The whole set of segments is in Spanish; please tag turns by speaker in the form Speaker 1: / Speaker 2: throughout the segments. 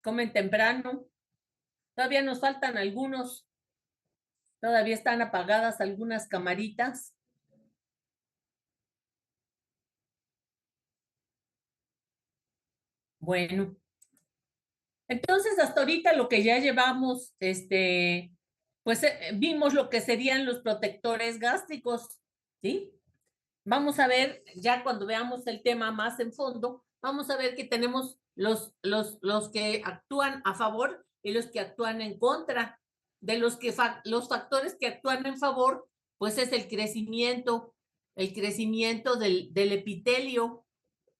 Speaker 1: comen temprano. Todavía nos faltan algunos, todavía están apagadas algunas camaritas. Bueno, entonces hasta ahorita lo que ya llevamos, pues vimos lo que serían los protectores gástricos, ¿sí? Vamos a ver, ya cuando veamos el tema más en fondo, vamos a ver que tenemos los que actúan a favor y los que actúan en contra. De los factores que actúan en favor, pues es el crecimiento del epitelio.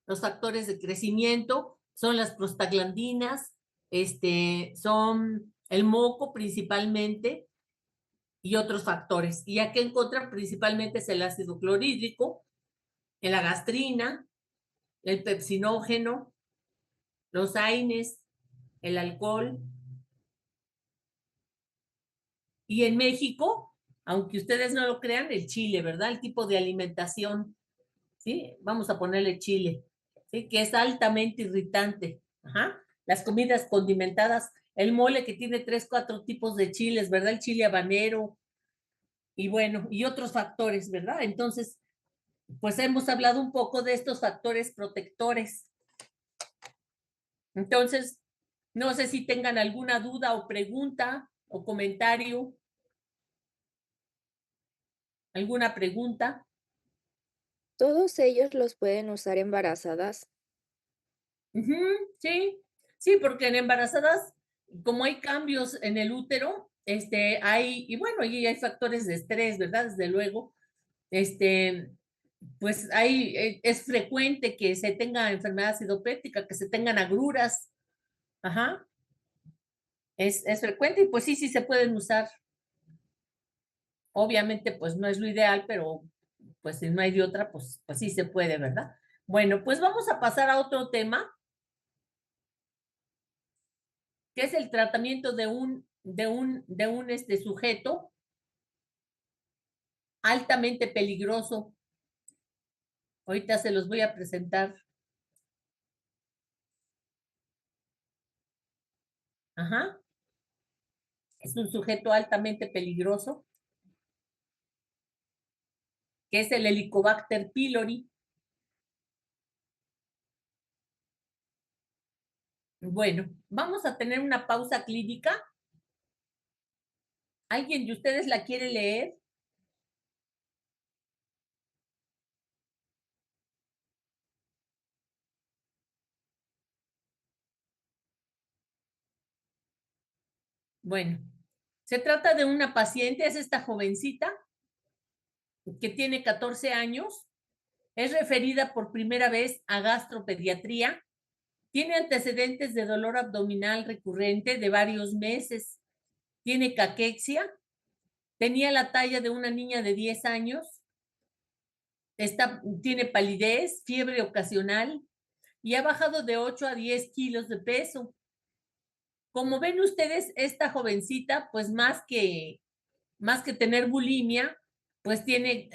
Speaker 1: Los factores de crecimiento son las prostaglandinas, son el moco principalmente y otros factores. Y aquí en contra principalmente es el ácido clorhídrico, la gastrina, el pepsinógeno, los AINES, el alcohol. Y en México, aunque ustedes no lo crean, el chile, ¿verdad? El tipo de alimentación, ¿sí? Vamos a ponerle chile, ¿sí? Que es altamente irritante. Ajá. Las comidas condimentadas, el mole que tiene 3, 4 tipos de chiles, ¿verdad? El chile habanero y bueno, y otros factores, ¿verdad? Entonces, pues hemos hablado un poco de estos factores protectores. Entonces, no sé si tengan alguna duda o pregunta o comentario, alguna pregunta.
Speaker 2: ¿Todos ellos los pueden usar embarazadas?
Speaker 1: Ujú, sí, sí, porque en embarazadas, como hay cambios en el útero, y bueno, y hay factores de estrés, ¿verdad? Desde luego, este, pues es frecuente que se tenga enfermedad acidopética, que se tengan agruras, ajá, es frecuente y pues sí, sí se pueden usar. Obviamente, pues no es lo ideal, pero pues si no hay de otra, pues sí se puede, ¿verdad? Bueno, pues vamos a pasar a otro tema, que es el tratamiento de un sujeto altamente peligroso. Ahorita se los voy a presentar. Ajá. Es un sujeto altamente peligroso, que es el Helicobacter pylori. Bueno, vamos a tener una pausa clínica. ¿Alguien de ustedes la quiere leer? Bueno, se trata de una paciente, es esta jovencita que tiene 14 años, es referida por primera vez a gastropediatría, tiene antecedentes de dolor abdominal recurrente de varios meses, tiene caquexia, tenía la talla de una niña de 10 años, tiene palidez, fiebre ocasional y ha bajado de 8 a 10 kilos de peso. Como ven ustedes, esta jovencita, pues más que tener bulimia, pues tiene,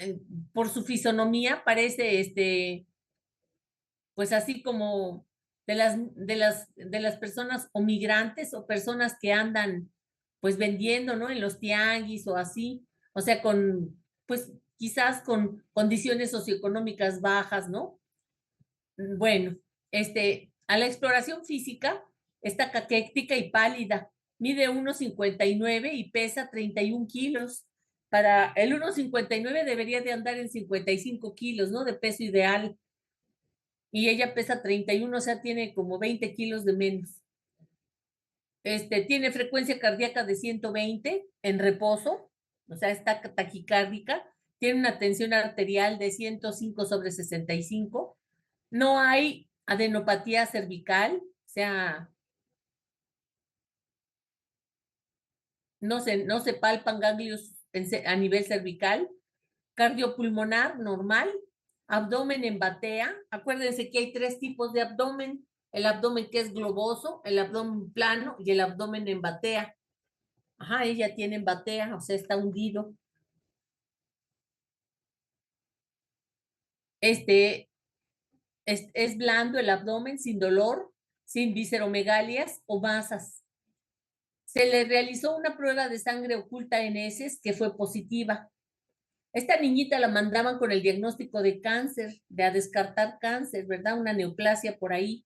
Speaker 1: por su fisonomía, parece pues así como de las personas o migrantes o personas que andan pues vendiendo, ¿no? En los tianguis o así, o sea, pues quizás con condiciones socioeconómicas bajas, ¿no? Bueno, a la exploración física está caquéctica y pálida, mide 1,59 y pesa 31 kilos. Para el 1,59 debería de andar en 55 kilos, ¿no? De peso ideal y ella pesa 31, o sea, tiene como 20 kilos de menos. Tiene frecuencia cardíaca de 120 en reposo, o sea, está taquicárdica, tiene una tensión arterial de 105/65, no hay adenopatía cervical, o sea, no se palpan ganglios a nivel cervical, cardiopulmonar normal, abdomen en batea. Acuérdense que hay 3 tipos de abdomen: el abdomen que es globoso, el abdomen plano y el abdomen en batea. Ajá, ella tiene en batea, o sea, está hundido. Este es blando el abdomen, sin dolor, sin visceromegalias o masas. Se le realizó una prueba de sangre oculta en heces que fue positiva. Esta niñita la mandaban con el diagnóstico de cáncer, de a descartar cáncer, ¿verdad? Una neoplasia por ahí.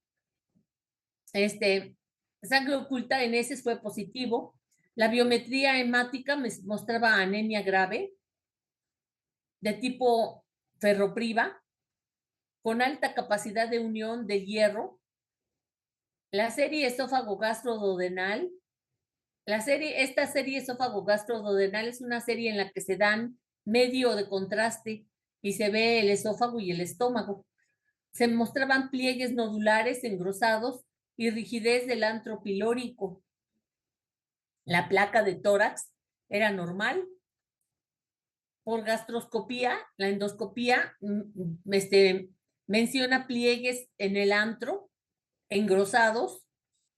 Speaker 1: Sangre oculta en heces fue positivo. La biometría hemática me mostraba anemia grave de tipo ferropriva, con alta capacidad de unión de hierro. La serie esófago-gastroduodenal. Esta serie esófago-gastroduodenal es una serie en la que se dan medio de contraste y se ve el esófago y el estómago. Se mostraban pliegues nodulares engrosados y rigidez del antro pilórico. La placa de tórax era normal. Por gastroscopía, la endoscopía menciona pliegues en el antro, engrosados,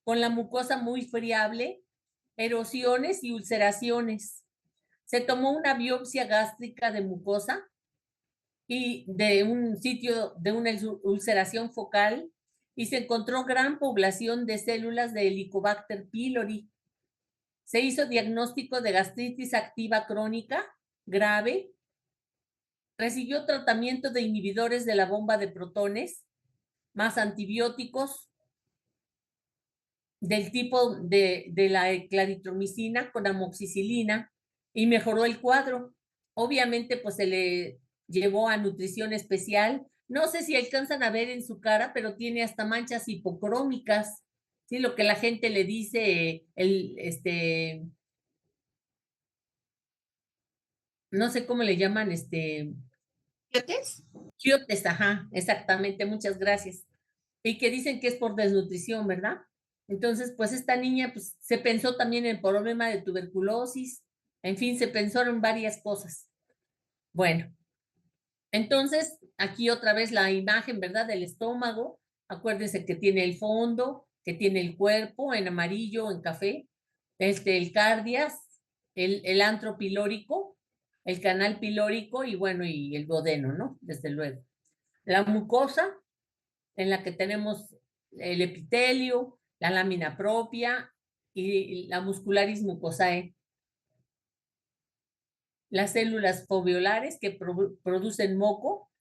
Speaker 1: con la mucosa muy friable, erosiones y ulceraciones. Se tomó una biopsia gástrica de mucosa y de un sitio de una ulceración focal y se encontró gran población de células de Helicobacter pylori. Se hizo diagnóstico de gastritis activa crónica grave. Recibió tratamiento de inhibidores de la bomba de protones, más antibióticos del tipo de la claritromicina con amoxicilina y mejoró el cuadro. Obviamente, pues se le llevó a nutrición especial. No sé si alcanzan a ver en su cara, pero tiene hasta manchas hipocrómicas. Sí, lo que la gente le dice, no sé cómo le llaman,
Speaker 3: ¿Quiotes?
Speaker 1: quiotes, ajá, exactamente, muchas gracias. Y que dicen que es por desnutrición, ¿verdad? Entonces, pues esta niña, pues se pensó también en el problema de tuberculosis, en fin, se pensó en varias cosas. Bueno, entonces, aquí otra vez la imagen, ¿verdad? Del estómago. Acuérdense que tiene el fondo, que tiene el cuerpo en amarillo, en café, el cardias, el antro pilórico, el canal pilórico y bueno, y el duodeno, ¿no? Desde luego. La mucosa, en la que tenemos el epitelio, la lámina propia y la muscularis mucosae. Las células foveolares que producen moco,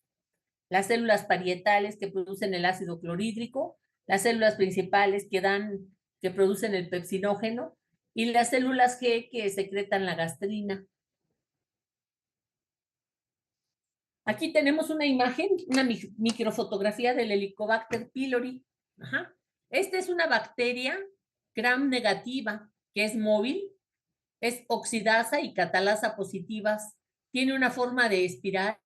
Speaker 1: las células parietales que producen el ácido clorhídrico, las células principales que producen el pepsinógeno y las células G que secretan la gastrina. Aquí tenemos una imagen, una microfotografía del Helicobacter pylori. Ajá. Esta es una bacteria gram negativa que es móvil, es oxidasa y catalasa positivas, tiene una forma de espiral.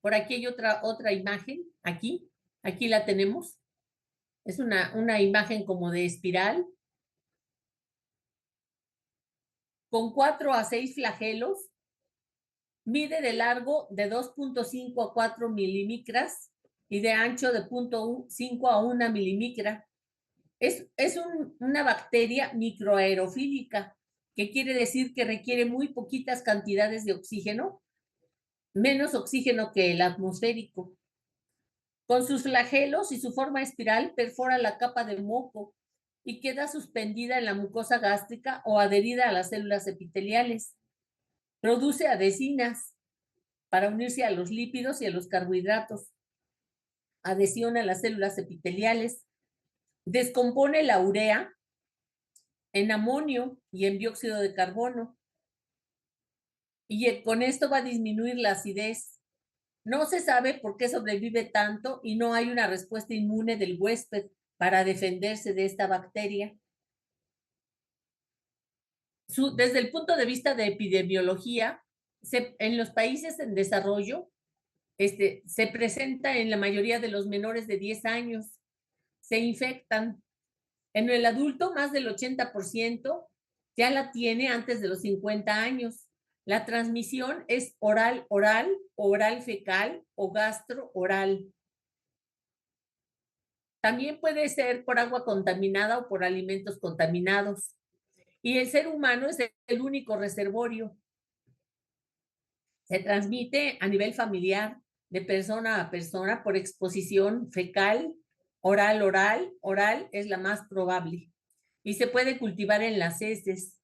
Speaker 1: Por aquí hay otra imagen, aquí la tenemos. Es una imagen como de espiral, con 4 a 6 flagelos, mide de largo de 2.5 a 4 milímetros y de ancho de 0.5 a 1 milímetro. Es una bacteria microaerofílica, que quiere decir que requiere muy poquitas cantidades de oxígeno, menos oxígeno que el atmosférico. Con sus flagelos y su forma espiral perfora la capa de moco y queda suspendida en la mucosa gástrica o adherida a las células epiteliales. Produce adhesinas para unirse a los lípidos y a los carbohidratos. Adhesión a las células epiteliales. Descompone la urea en amonio y en dióxido de carbono. Y con esto va a disminuir la acidez. No se sabe por qué sobrevive tanto y no hay una respuesta inmune del huésped para defenderse de esta bacteria. Desde el punto de vista de epidemiología, en los países en desarrollo, se presenta en la mayoría de los menores de 10 años. Se infectan. En el adulto, más del 80% ya la tiene antes de los 50 años. La transmisión es oral-oral, oral-fecal o gastro-oral. También puede ser por agua contaminada o por alimentos contaminados. Y el ser humano es el único reservorio. Se transmite a nivel familiar, de persona a persona, por exposición fecal oral es la más probable y se puede cultivar en las heces.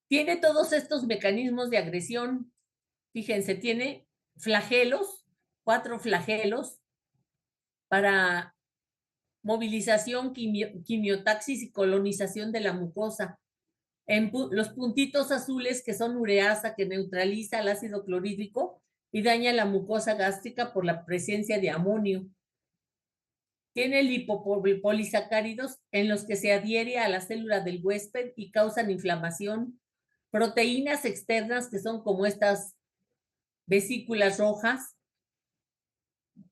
Speaker 1: Tiene todos estos mecanismos de agresión. Fíjense, tiene flagelos, 4 flagelos para movilización, quimiotaxis y colonización de la mucosa. Los puntitos azules que son ureasa, que neutraliza el ácido clorhídrico y daña la mucosa gástrica por la presencia de amonio. Tiene lipopolisacáridos en los que se adhiere a la célula del huésped y causan inflamación. Proteínas externas que son como estas vesículas rojas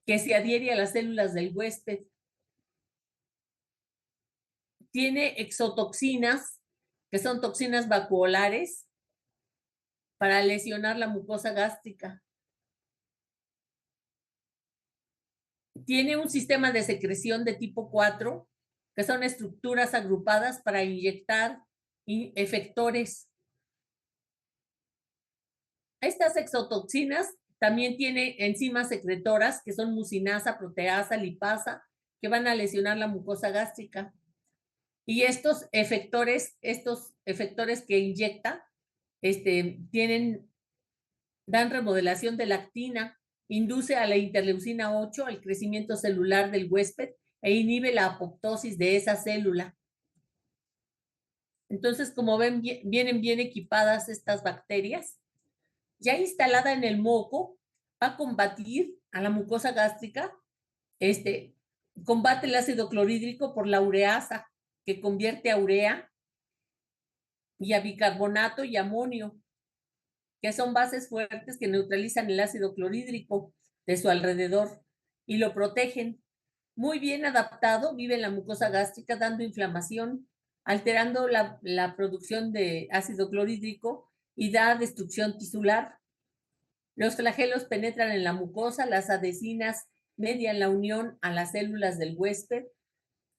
Speaker 1: que se adhiere a las células del huésped. Tiene exotoxinas, que son toxinas vacuolares para lesionar la mucosa gástrica. Tiene un sistema de secreción de tipo 4, que son estructuras agrupadas para inyectar efectores. Estas exotoxinas también tienen enzimas secretoras, que son mucinasa, proteasa, lipasa, que van a lesionar la mucosa gástrica. Y estos efectores que inyecta, dan remodelación de la actina, induce a la interleucina 8 al crecimiento celular del huésped e inhibe la apoptosis de esa célula. Entonces, como ven, vienen bien equipadas estas bacterias. Ya instalada en el moco, va a combatir a la mucosa gástrica, combate el ácido clorhídrico por la ureasa, que convierte a urea y a bicarbonato y amonio, que son bases fuertes que neutralizan el ácido clorhídrico de su alrededor y lo protegen. Muy bien adaptado, vive en la mucosa gástrica dando inflamación, alterando la producción de ácido clorhídrico y da destrucción tisular. Los flagelos penetran en la mucosa, las adhesinas median la unión a las células del huésped,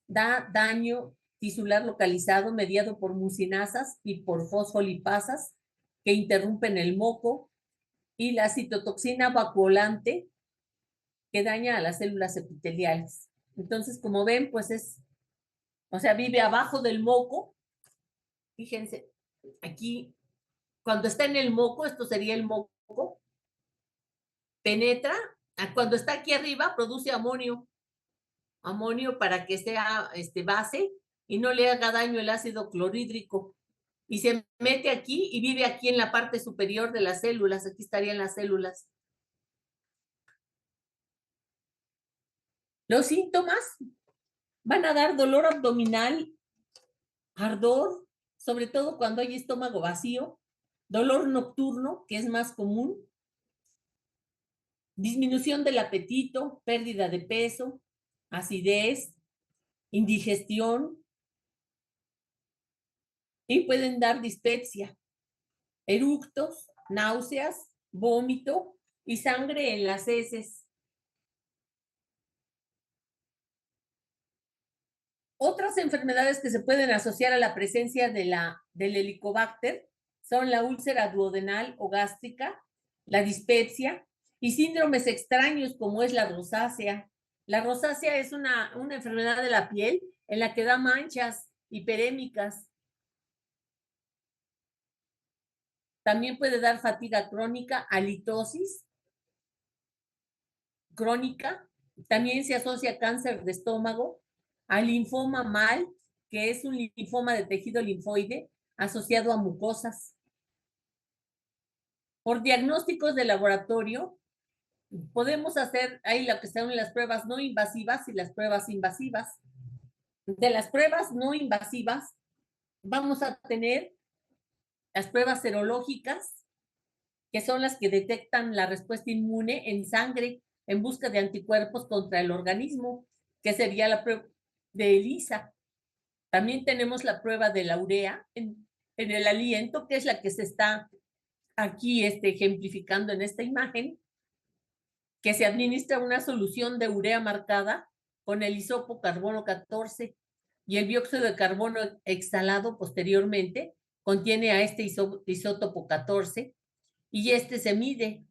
Speaker 1: da daño tisular localizado mediado por mucinasas y por fosfolipasas que interrumpen el moco, y la citotoxina vacuolante que daña a las células epiteliales. Entonces, como ven, pues vive abajo del moco. Fíjense, aquí, cuando está en el moco, esto sería el moco, penetra, cuando está aquí arriba, produce amonio para que sea base y no le haga daño el ácido clorhídrico. Y se mete aquí y vive aquí en la parte superior de las células. Aquí estarían las células. Los síntomas van a dar dolor abdominal, ardor, sobre todo cuando hay estómago vacío, dolor nocturno, que es más común, disminución del apetito, pérdida de peso, acidez, indigestión, y pueden dar dispepsia, eructos, náuseas, vómito y sangre en las heces. Otras enfermedades que se pueden asociar a la presencia del Helicobacter son la úlcera duodenal o gástrica, la dispepsia y síndromes extraños como es la rosácea. La rosácea es una enfermedad de la piel en la que da manchas hiperémicas. También puede dar fatiga crónica, halitosis crónica. También se asocia a cáncer de estómago, al linfoma MAL, que es un linfoma de tejido linfoide asociado a mucosas. Por diagnósticos de laboratorio, podemos hacer ahí lo que son las pruebas no invasivas y las pruebas invasivas. De las pruebas no invasivas, vamos a tener las pruebas serológicas, que son las que detectan la respuesta inmune en sangre en busca de anticuerpos contra el organismo, que sería la prueba de ELISA. También tenemos la prueba de la urea en el aliento, que es la que se está aquí ejemplificando en esta imagen, que se administra una solución de urea marcada con el hisopo carbono 14 y el dióxido de carbono exhalado posteriormente contiene a este isótopo 14 y se mide.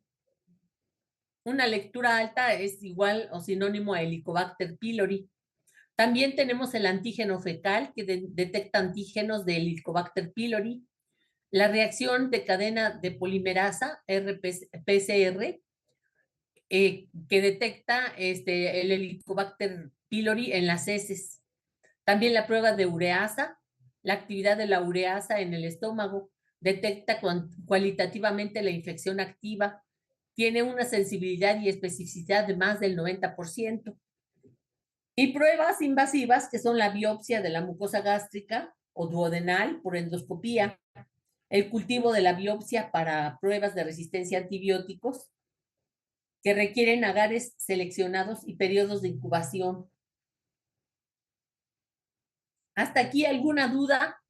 Speaker 1: Una lectura alta es igual o sinónimo a Helicobacter pylori. También tenemos el antígeno fecal que detecta antígenos de Helicobacter pylori. La reacción de cadena de polimerasa, PCR, que detecta el Helicobacter pylori en las heces. También la prueba de ureasa, la actividad de la ureasa en el estómago, detecta cualitativamente la infección activa, tiene una sensibilidad y especificidad de más del 90%. Y pruebas invasivas que son la biopsia de la mucosa gástrica o duodenal por endoscopía, el cultivo de la biopsia para pruebas de resistencia a antibióticos que requieren agares seleccionados y periodos de incubación. ¿Hasta aquí alguna duda?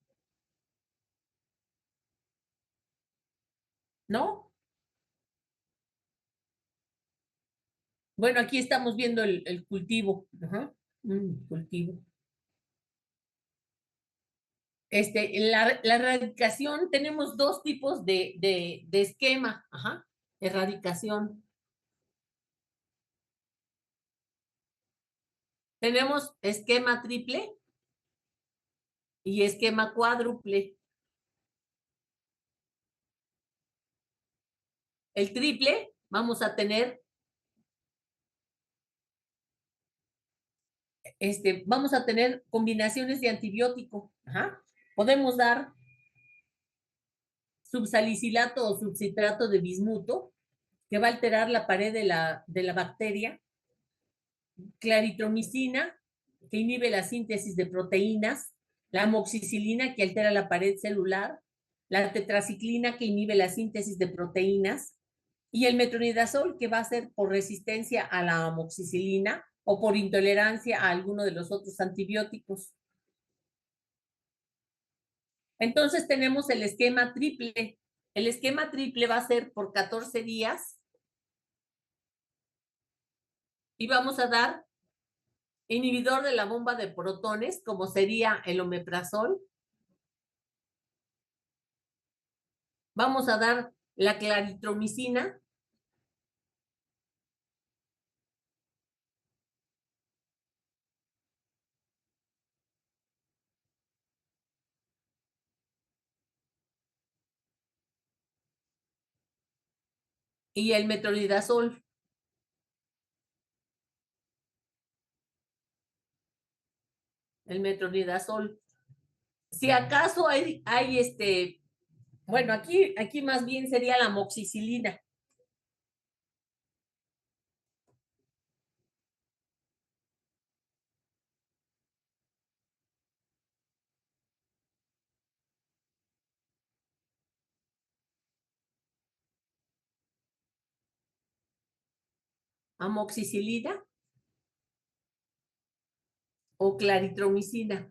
Speaker 1: ¿No? Bueno, aquí estamos viendo el cultivo. Ajá. Cultivo. La erradicación, tenemos dos tipos de esquema. Ajá. Erradicación. Tenemos esquema triple y esquema cuádruple. El triple, vamos a tener, combinaciones de antibiótico. Ajá. Podemos dar subsalicilato o subcitrato de bismuto, que va a alterar la pared de la bacteria, claritromicina, que inhibe la síntesis de proteínas, la amoxicilina, que altera la pared celular, la tetraciclina, que inhibe la síntesis de proteínas, y el metronidazol, que va a ser por resistencia a la amoxicilina o por intolerancia a alguno de los otros antibióticos. Entonces tenemos el esquema triple. El esquema triple va a ser por 14 días y vamos a dar inhibidor de la bomba de protones, como sería el omeprazol. Vamos a dar la claritromicina. Y el metronidazol. El metronidazol. Si acaso hay bueno, aquí más bien sería la amoxicilina. Amoxicilina o claritromicina.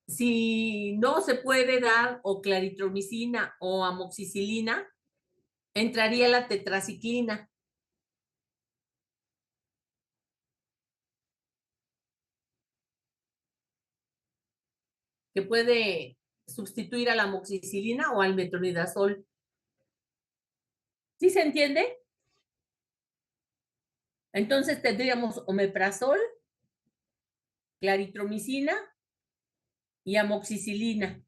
Speaker 1: Si no se puede dar o claritromicina o amoxicilina, entraría la tetraciclina. Que puede sustituir a la amoxicilina o al metronidazol. ¿Sí se entiende? Entonces tendríamos omeprazol, claritromicina y amoxicilina.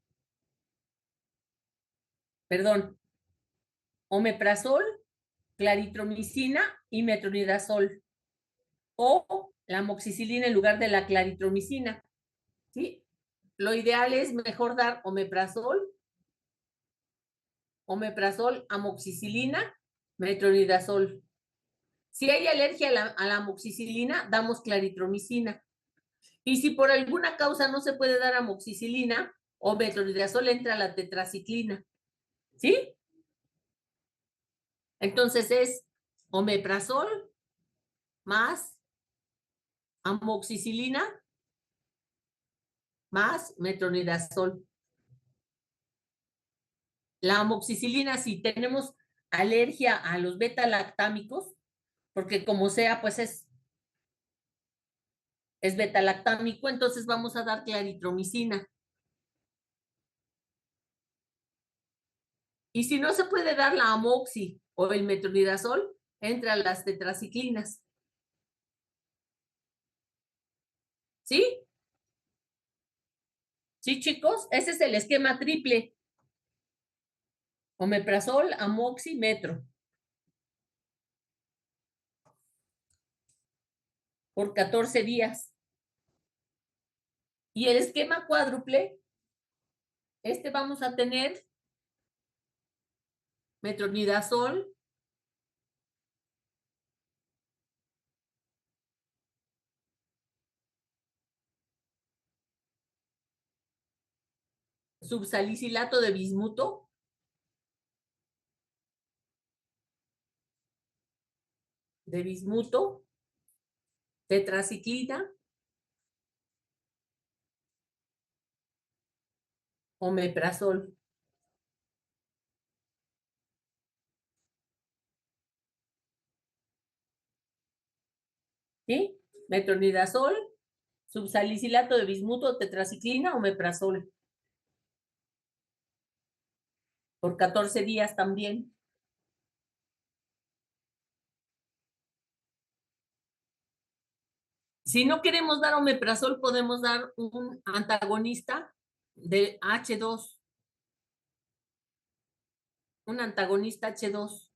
Speaker 1: Perdón, omeprazol, claritromicina y metronidazol. O la amoxicilina en lugar de la claritromicina. ¿Sí? Lo ideal es mejor dar omeprazol, amoxicilina, metronidazol. Si hay alergia a la amoxicilina, damos claritromicina. Y si por alguna causa no se puede dar amoxicilina o metronidazol, entra la tetraciclina. ¿Sí? Entonces es omeprazol más amoxicilina más metronidazol. La amoxicilina, si tenemos alergia a los beta-lactámicos, porque como sea, pues es es betalactámico, entonces vamos a dar claritromicina. Y si no se puede dar la amoxi o el metronidazol, entran las tetraciclinas. ¿Sí? ¿Sí, chicos? Ese es el esquema triple. Omeprazol, amoxi, metro. Por 14 días. Y el esquema cuádruple, vamos a tener metronidazol, subsalicilato de bismuto, tetraciclina, omeprazol. ¿Sí? Metronidazol, subsalicilato de bismuto, tetraciclina, omeprazol. Por 14 días también. Si no queremos dar omeprazol, podemos dar un antagonista de H2. Un antagonista H2.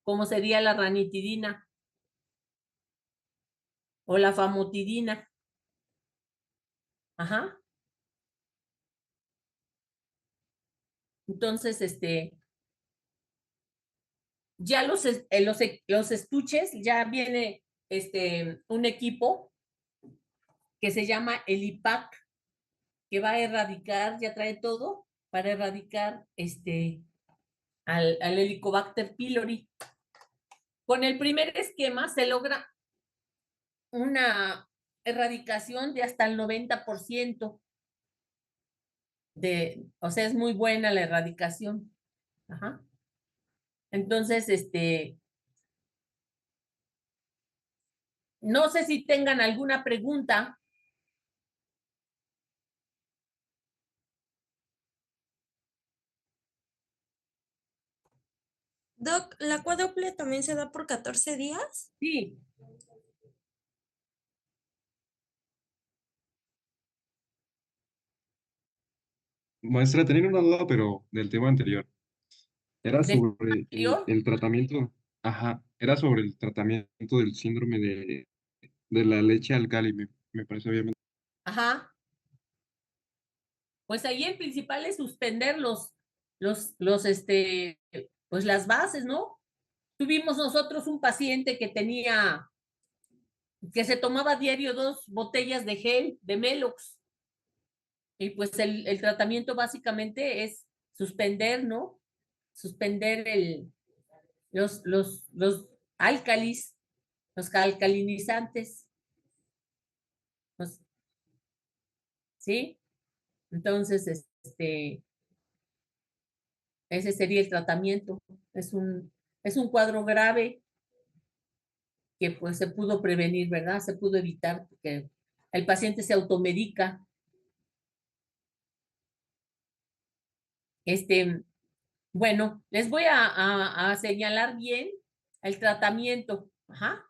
Speaker 1: Como sería la ranitidina o la famotidina. Ajá. Entonces, ya los estuches, ya viene un equipo que se llama el IPAC, que va a erradicar, ya trae todo, para erradicar al Helicobacter pylori. Con el primer esquema se logra una erradicación de hasta el 90%. O sea, es muy buena la erradicación. Ajá. Entonces, no sé si tengan alguna pregunta.
Speaker 4: Doc, ¿la cuádruple también se da por 14 días?
Speaker 1: Sí.
Speaker 5: Maestra, tenía una duda, pero del tema anterior. Era
Speaker 1: ¿Del
Speaker 5: sobre
Speaker 1: anterior?
Speaker 5: el tratamiento, ajá, era sobre el tratamiento del síndrome de la leche alcali, me parece obviamente.
Speaker 1: Ajá. Pues ahí el principal es suspender pues las bases, ¿no? Tuvimos nosotros un paciente que se tomaba diario 2 botellas de gel de Melox. Y pues el tratamiento básicamente es suspender, ¿no? Suspender los álcalis, los alcalinizantes, pues, ¿sí? Entonces, ese sería el tratamiento. Es un cuadro grave que pues se pudo prevenir, ¿verdad? Se pudo evitar porque el paciente se automedica. Bueno, les voy a señalar bien el tratamiento. Ajá.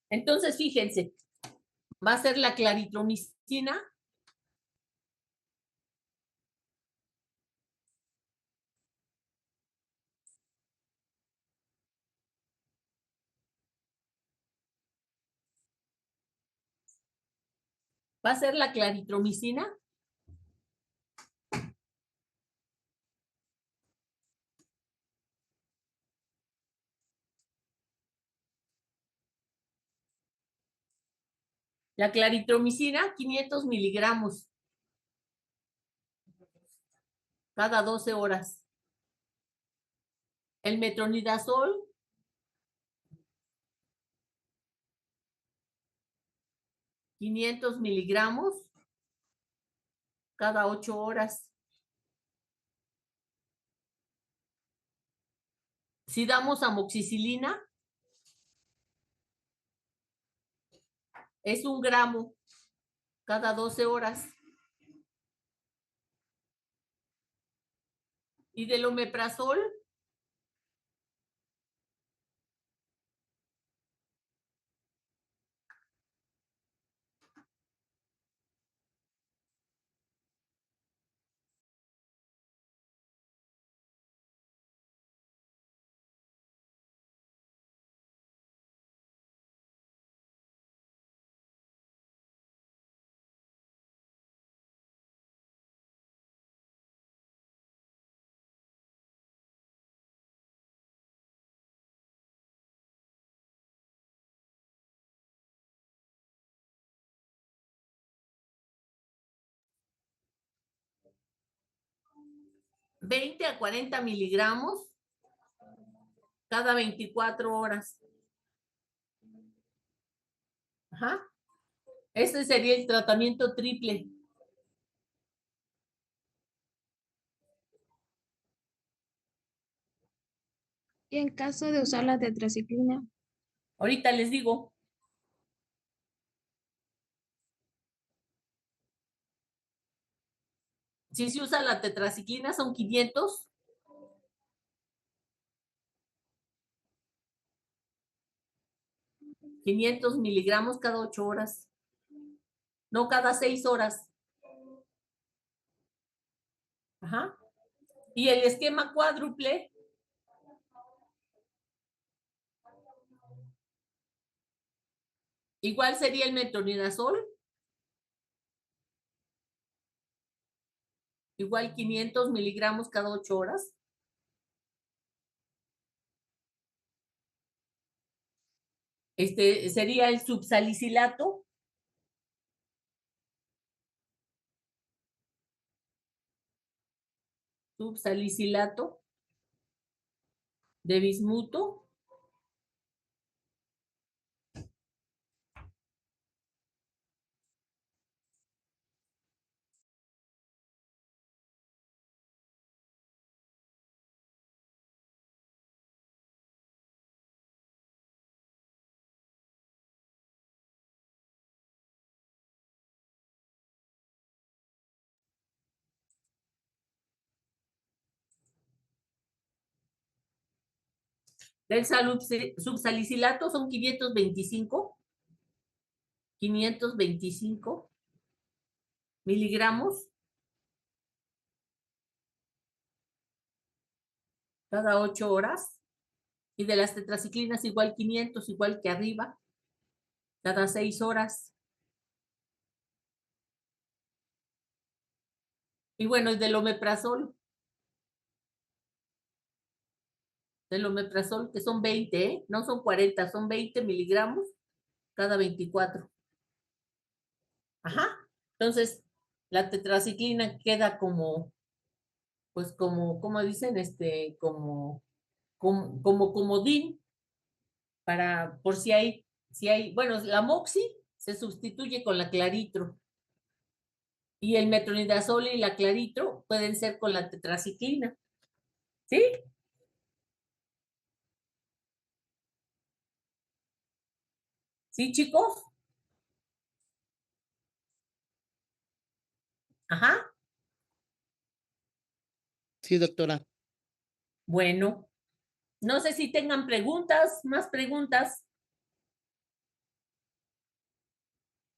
Speaker 1: Entonces, fíjense, va a ser la claritromicina, va a ser la claritromicina, la claritromicina, 500 miligramos cada 12 horas. El metronidazol, 500 miligramos cada 8 horas. Si damos amoxicilina, es 1 gramo cada 12 horas. Y del omeprazol, $20 a $40 miligramos cada 24 horas. Ajá. Ese sería el tratamiento triple.
Speaker 6: Y en caso de usar la tetraciclina,
Speaker 1: Ahorita les digo. Si se usa la tetraciclina son 500. $500 miligramos cada 8 horas. No, cada 6 horas. Ajá. Y el esquema cuádruple, igual sería el metronidazol. Igual 500 miligramos cada 8 horas. Sería el subsalicilato. Subsalicilato de bismuto. Del subsalicilato son 525 miligramos cada 8 horas. Y de las tetraciclinas igual 500, igual que arriba, cada 6 horas. Y bueno, el del omeprazol. Del omeprazol, que son 20, ¿eh? No son 40, son 20 miligramos cada 24. Ajá. Entonces, la tetraciclina queda como, pues como dicen, como comodín para, por si hay, bueno, la moxi se sustituye con la claritro. Y el metronidazol y la claritro pueden ser con la tetraciclina. ¿Sí? ¿Sí, chicos? Ajá.
Speaker 7: Sí, doctora.
Speaker 1: Bueno, no sé si tengan preguntas, más preguntas.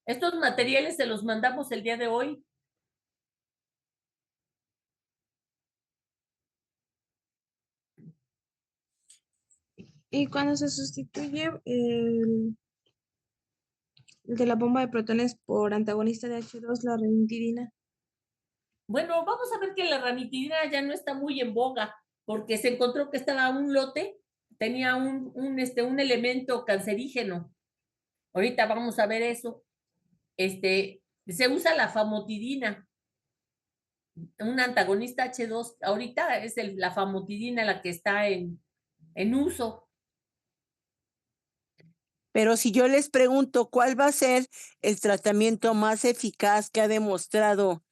Speaker 1: Estos materiales se los mandamos el día de hoy.
Speaker 6: y cuando se sustituye el de la bomba de protones por antagonista de H2, la ranitidina.
Speaker 1: Bueno, vamos a ver que la ranitidina ya no está muy en boga, porque se encontró que estaba un lote, tenía un elemento cancerígeno. Ahorita vamos a ver eso. Se usa la famotidina, un antagonista H2. Ahorita es la famotidina la que está en uso.
Speaker 7: Pero si yo les pregunto cuál va a ser el tratamiento más eficaz que ha demostrado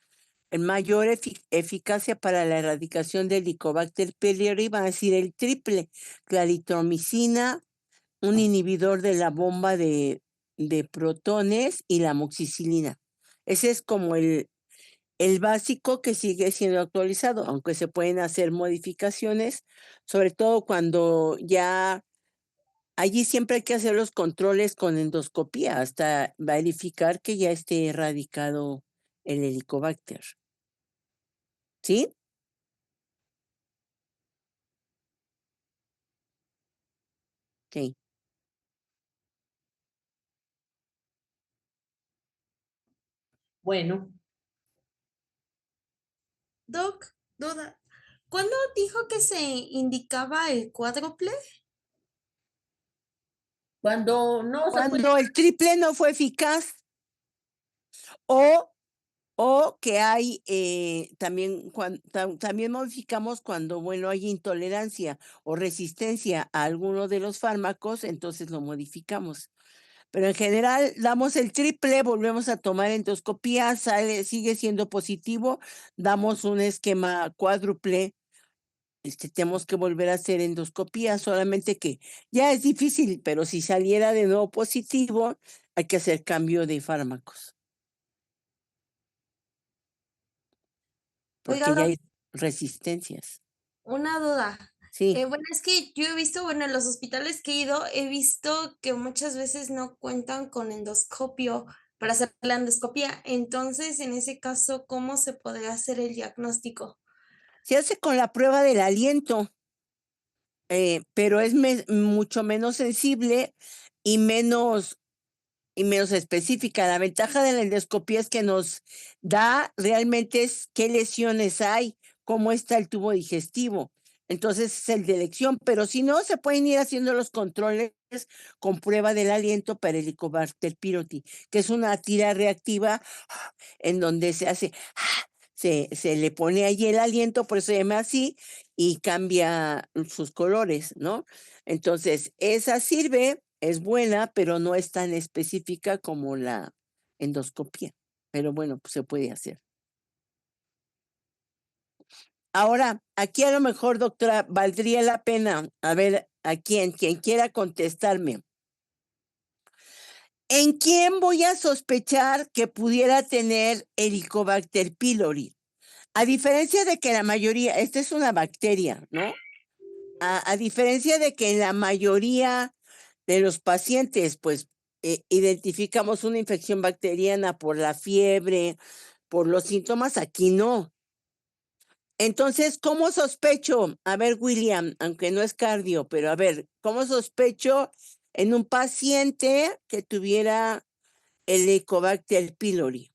Speaker 7: el mayor eficacia para la erradicación del Helicobacter pylori va a decir el triple, claritromicina, un inhibidor de la bomba de protones y la amoxicilina. Ese es como el básico que sigue siendo actualizado, aunque se pueden hacer modificaciones, sobre todo cuando ya allí siempre hay que hacer los controles con endoscopía hasta verificar que ya esté erradicado el Helicobacter. ¿Sí? Sí.
Speaker 1: Bueno,
Speaker 4: Doc, duda. ¿Cuándo dijo que se indicaba el cuádruple?
Speaker 1: cuando no se puede,
Speaker 7: Cuando el triple no fue eficaz o que hay también, también modificamos cuando, bueno, hay intolerancia o resistencia a alguno de los fármacos, entonces lo modificamos. Pero en general damos el triple, volvemos a tomar endoscopía, sigue siendo positivo, damos un esquema cuádruple, tenemos que volver a hacer endoscopía, solamente que ya es difícil, pero si saliera de nuevo positivo, hay que hacer cambio de fármacos, porque
Speaker 4: Oiga,
Speaker 7: ya
Speaker 4: Doc,
Speaker 7: hay resistencias.
Speaker 4: una duda.
Speaker 7: Sí,
Speaker 4: Bueno, es que yo he visto, bueno, en los hospitales que he ido, he visto que muchas veces no cuentan con endoscopio para hacer la endoscopia. Entonces, en ese caso, ¿cómo se podría hacer el diagnóstico?
Speaker 7: se hace con la prueba del aliento, pero es mucho menos sensible y menos específica. La ventaja de la endoscopía es que nos da realmente qué lesiones hay, cómo está el tubo digestivo. Entonces es el de elección, pero si no, se pueden ir haciendo los controles con prueba del aliento para el Helicobacter pylori, que es una tira reactiva en donde se hace, se le pone ahí el aliento, por eso se llama así, y cambia sus colores, ¿no? Entonces, esa sirve, es buena, pero no es tan específica como la endoscopia. Pero bueno, pues se puede hacer. Ahora, aquí a lo mejor, doctora, valdría la pena, a ver, quien quiera contestarme. ¿En quién voy a sospechar que pudiera tener Helicobacter pylori? A diferencia de que la mayoría, esta es una bacteria, ¿no? A diferencia de que en la mayoría de los pacientes, pues, identificamos una infección bacteriana por la fiebre, por los síntomas, aquí no. Entonces, ¿cómo sospecho? A ver, William, aunque no es cardio, pero a ver, ¿cómo sospecho en un paciente que tuviera el Helicobacter pylori?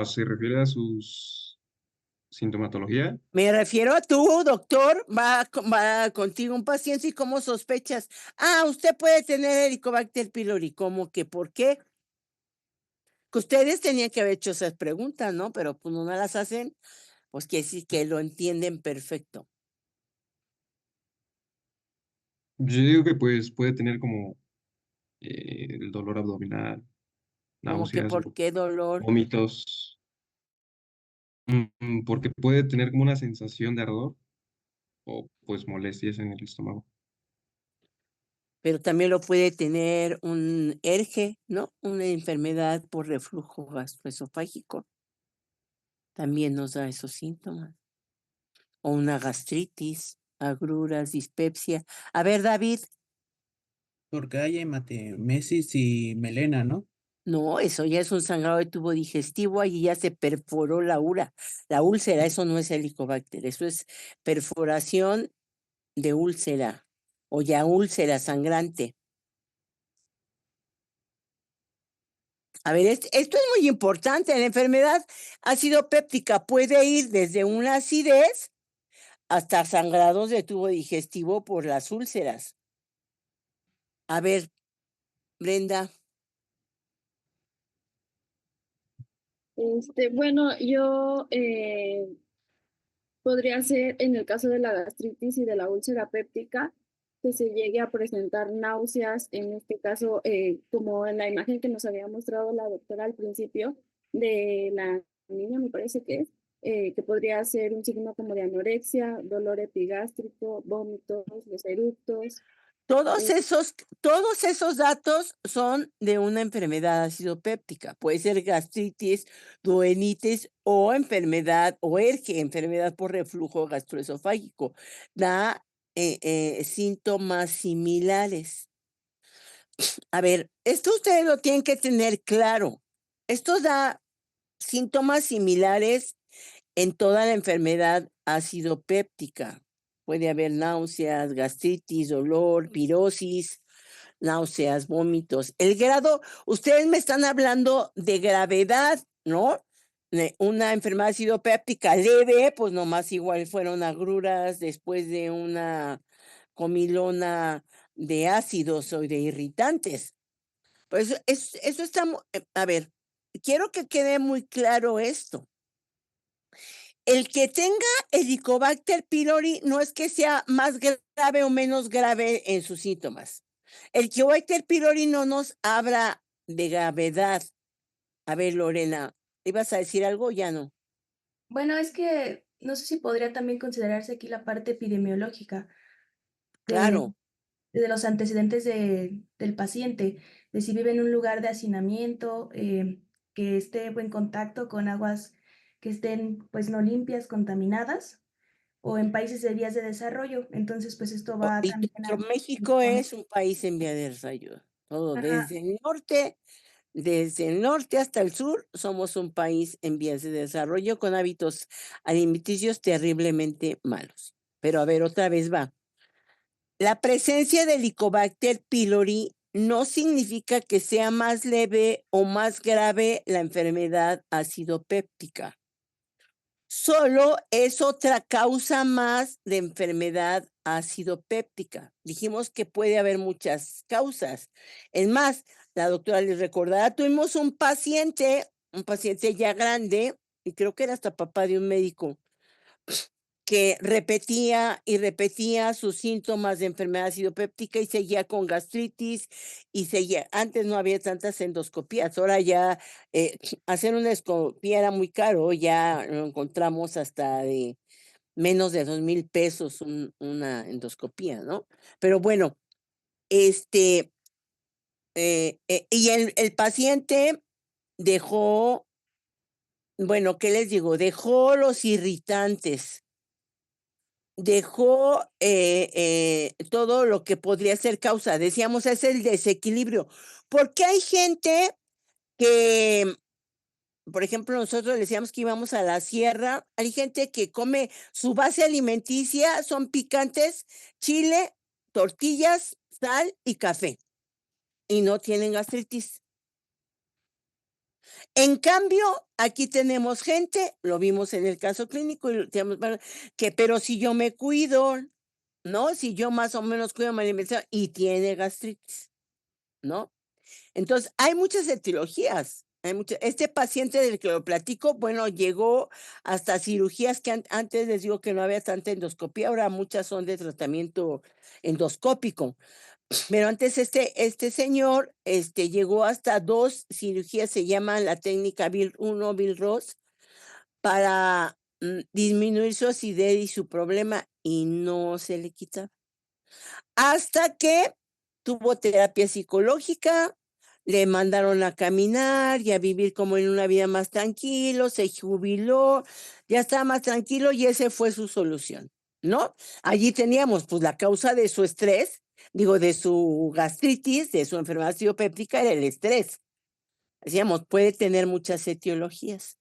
Speaker 5: ¿Se refiere a sus sintomatología?
Speaker 7: Me refiero a tú, doctor, va contigo un paciente y cómo sospechas. Usted puede tener Helicobacter pylori, ¿cómo que por qué? Que ustedes tenían que haber hecho esas preguntas, ¿no? Pero pues no las hacen, pues que sí que lo entienden perfecto.
Speaker 5: Yo digo que pues puede tener como el dolor abdominal,
Speaker 7: Como que
Speaker 5: náuseas,
Speaker 7: por qué dolor,
Speaker 5: vómitos, porque puede tener como una sensación de ardor o pues molestias en el estómago.
Speaker 7: pero también lo puede tener un ERGE, ¿no? Una enfermedad por reflujo gastroesofágico. También nos da esos síntomas. O una gastritis, agruras, dispepsia. A ver, David.
Speaker 8: Porque hay hematemesis y melena, ¿no?
Speaker 7: No, eso ya es un sangrado de tubo digestivo, ahí ya se perforó la úlcera, eso no es helicobacter, eso es perforación de úlcera o ya úlcera sangrante. A ver, esto es muy importante, la enfermedad ácido péptica puede ir desde una acidez hasta sangrados de tubo digestivo por las úlceras. A ver, Brenda.
Speaker 9: Bueno, yo podría ser en el caso de la gastritis y de la úlcera péptica, que se llegue a presentar náuseas, en este caso, como en la imagen que nos había mostrado la doctora al principio de la niña, me parece que podría ser un signo como de anorexia, dolor epigástrico, vómitos, los eructos.
Speaker 7: Todos esos datos son de una enfermedad acidopéptica. Puede ser gastritis, duodenitis o enfermedad, o ERGE, enfermedad por reflujo gastroesofágico. Da síntomas similares. A ver, esto ustedes lo tienen que tener claro. Esto da síntomas similares en toda la enfermedad acidopéptica. Puede haber náuseas, gastritis, dolor, pirosis, náuseas, vómitos. El grado, ustedes me están hablando de gravedad, ¿no? De una enfermedad acidopéptica leve, pues nomás igual fueron agruras después de una comilona de ácidos o de irritantes. Pues eso está, a ver, quiero que quede muy claro esto. El que tenga Helicobacter pylori no es que sea más grave o menos grave en sus síntomas. El Helicobacter pylori no nos habla de gravedad. A ver, Lorena, ¿ibas a decir algo o ya no?
Speaker 10: Bueno, es que no sé si podría también considerarse aquí la parte epidemiológica
Speaker 7: Claro.
Speaker 10: de los antecedentes del paciente, de si vive en un lugar de hacinamiento, que esté en contacto con aguas que estén pues no limpias, contaminadas, o en países de vías de desarrollo. Entonces, pues esto va
Speaker 7: Y
Speaker 10: también
Speaker 7: nuestro México es un país en vía de desarrollo. Todo
Speaker 10: Ajá.
Speaker 7: desde el norte hasta el sur, somos un país en vías de desarrollo con hábitos alimenticios terriblemente malos. Pero a ver, otra vez va. La presencia de Helicobacter pylori no significa que sea más leve o más grave la enfermedad acidopéptica. Solo es otra causa más de enfermedad acidopéptica. Dijimos que puede haber muchas causas. Es más, la doctora les recordará, tuvimos un paciente ya grande, y creo que era hasta papá de un médico, que repetía y repetía sus síntomas de enfermedad acidopéptica y seguía con gastritis y seguía. Antes no había tantas endoscopías, ahora ya hacer una endoscopía era muy caro, ya lo encontramos hasta de menos de 2,000 pesos una endoscopía, ¿no? Pero bueno, y el paciente dejó, bueno, ¿qué les digo? Dejó los irritantes. Dejó todo lo que podría ser causa. Decíamos, es el desequilibrio. Porque hay gente que, por ejemplo, nosotros decíamos que íbamos a la sierra, hay gente que come, su base alimenticia son picantes, chile, tortillas, sal y café. Y no tienen gastritis. En cambio, aquí tenemos gente, lo vimos en el caso clínico, pero si yo me cuido, ¿no? Si yo más o menos cuido mi alimentación y tiene gastritis, ¿no? Entonces, hay muchas etiologías. Este paciente del que lo platico, bueno, llegó hasta cirugías que antes les digo que no había tanta endoscopía, ahora muchas son de tratamiento endoscópico. Pero antes este señor llegó hasta 2 cirugías, se llama la técnica Bill Ross, para disminuir su acidez y su problema, y no se le quitaba. Hasta que tuvo terapia psicológica, le mandaron a caminar y a vivir como en una vida más tranquilo, se jubiló, ya estaba más tranquilo y esa fue su solución, ¿no? Allí teníamos pues la causa de su estrés, de su gastritis, de su enfermedad acidopéptica, era el estrés. Decíamos, puede tener muchas etiologías.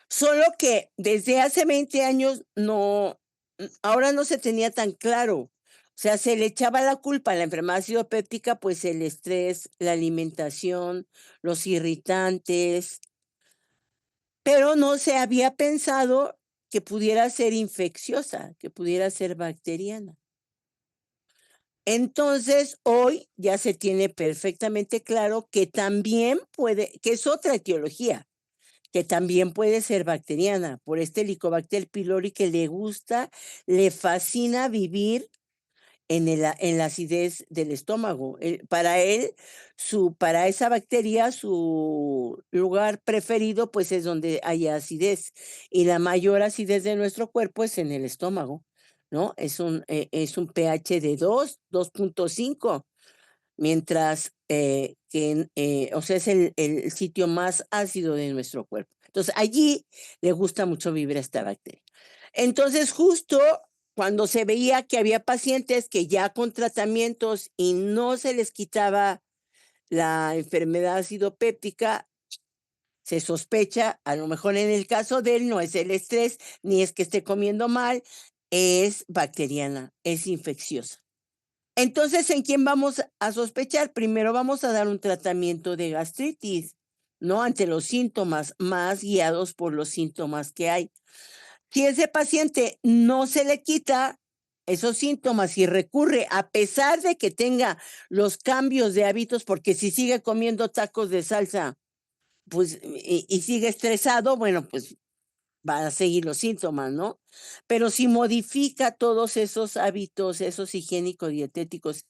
Speaker 7: Solo que desde hace 20 años ahora no se tenía tan claro. O sea, se le echaba la culpa a la enfermedad acidopéptica, pues el estrés, la alimentación, los irritantes, pero no se había pensado que pudiera ser infecciosa, que pudiera ser bacteriana. Entonces, hoy ya se tiene perfectamente claro que también que es otra etiología, que también puede ser bacteriana, por este Helicobacter pylori que le gusta, le fascina vivir en la acidez del estómago. Para él, para esa bacteria, su lugar preferido pues es donde haya acidez. Y la mayor acidez de nuestro cuerpo es en el estómago, ¿no? Es un pH de 2.5, mientras o sea, es el sitio más ácido de nuestro cuerpo. Entonces, allí le gusta mucho vivir a esta bacteria. Entonces, justo cuando se veía que había pacientes que ya con tratamientos y no se les quitaba la enfermedad acidopéptica, se sospecha, a lo mejor en el caso de él no es el estrés, ni es que esté comiendo mal, es bacteriana, es infecciosa. Entonces, ¿en quién vamos a sospechar? Primero vamos a dar un tratamiento de gastritis, ¿no? Ante los síntomas, más guiados por los síntomas que hay. Si ese paciente no se le quita esos síntomas y recurre, a pesar de que tenga los cambios de hábitos, porque si sigue comiendo tacos de salsa, pues, y sigue estresado, bueno, pues va a seguir los síntomas, ¿no? Pero si modifica todos esos hábitos, esos higiénico-dietéticos,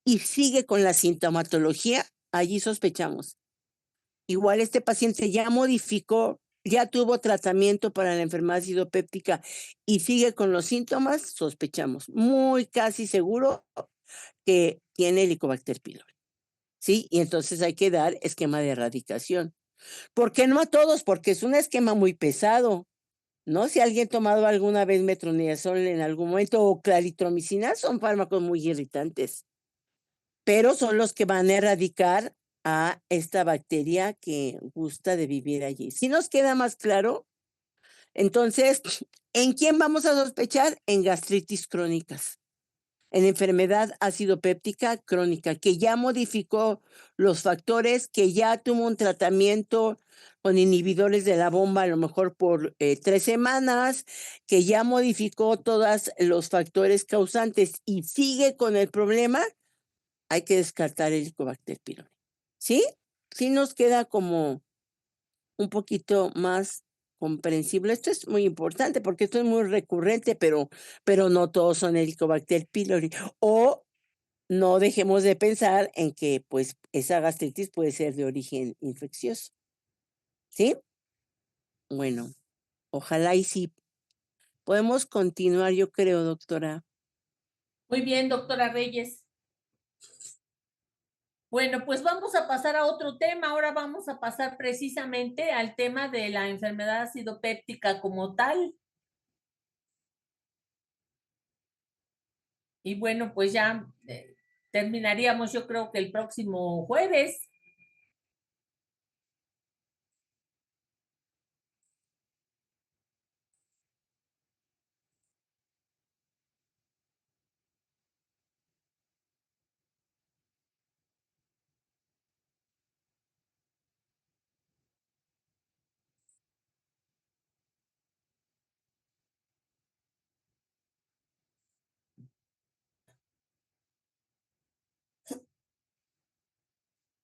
Speaker 7: y sigue con la sintomatología, allí sospechamos. Igual este paciente ya modificó, ya tuvo tratamiento para la enfermedad acidopéptica y sigue con los síntomas, sospechamos. Muy casi seguro que tiene Helicobacter pylori, ¿sí? Y entonces hay que dar esquema de erradicación. ¿Por qué no a todos? Porque es un esquema muy pesado, ¿no? Si alguien ha tomado alguna vez metronidazol en algún momento o claritromicina, son fármacos muy irritantes, pero son los que van a erradicar a esta bacteria que gusta de vivir allí. ¿Sí nos queda más claro? Entonces, ¿en quién vamos a sospechar? En gastritis crónicas, en enfermedad acidopéptica crónica, que ya modificó los factores, que ya tuvo un tratamiento con inhibidores de la bomba, a lo mejor por 3 semanas, que ya modificó todos los factores causantes y sigue con el problema, hay que descartar el Helicobacter pylori. ¿Sí? Sí nos queda como un poquito más comprensible. Esto es muy importante porque esto es muy recurrente, pero no todos son Helicobacter pylori. O no dejemos de pensar en que pues esa gastritis puede ser de origen infeccioso. ¿Sí? Bueno, ojalá y sí. Podemos continuar, yo creo, doctora.
Speaker 1: Muy bien, doctora Reyes. Bueno, pues vamos a pasar a otro tema. Ahora vamos a pasar precisamente al tema de la enfermedad acidopéptica como tal. Y bueno, pues ya terminaríamos, yo creo que el próximo jueves.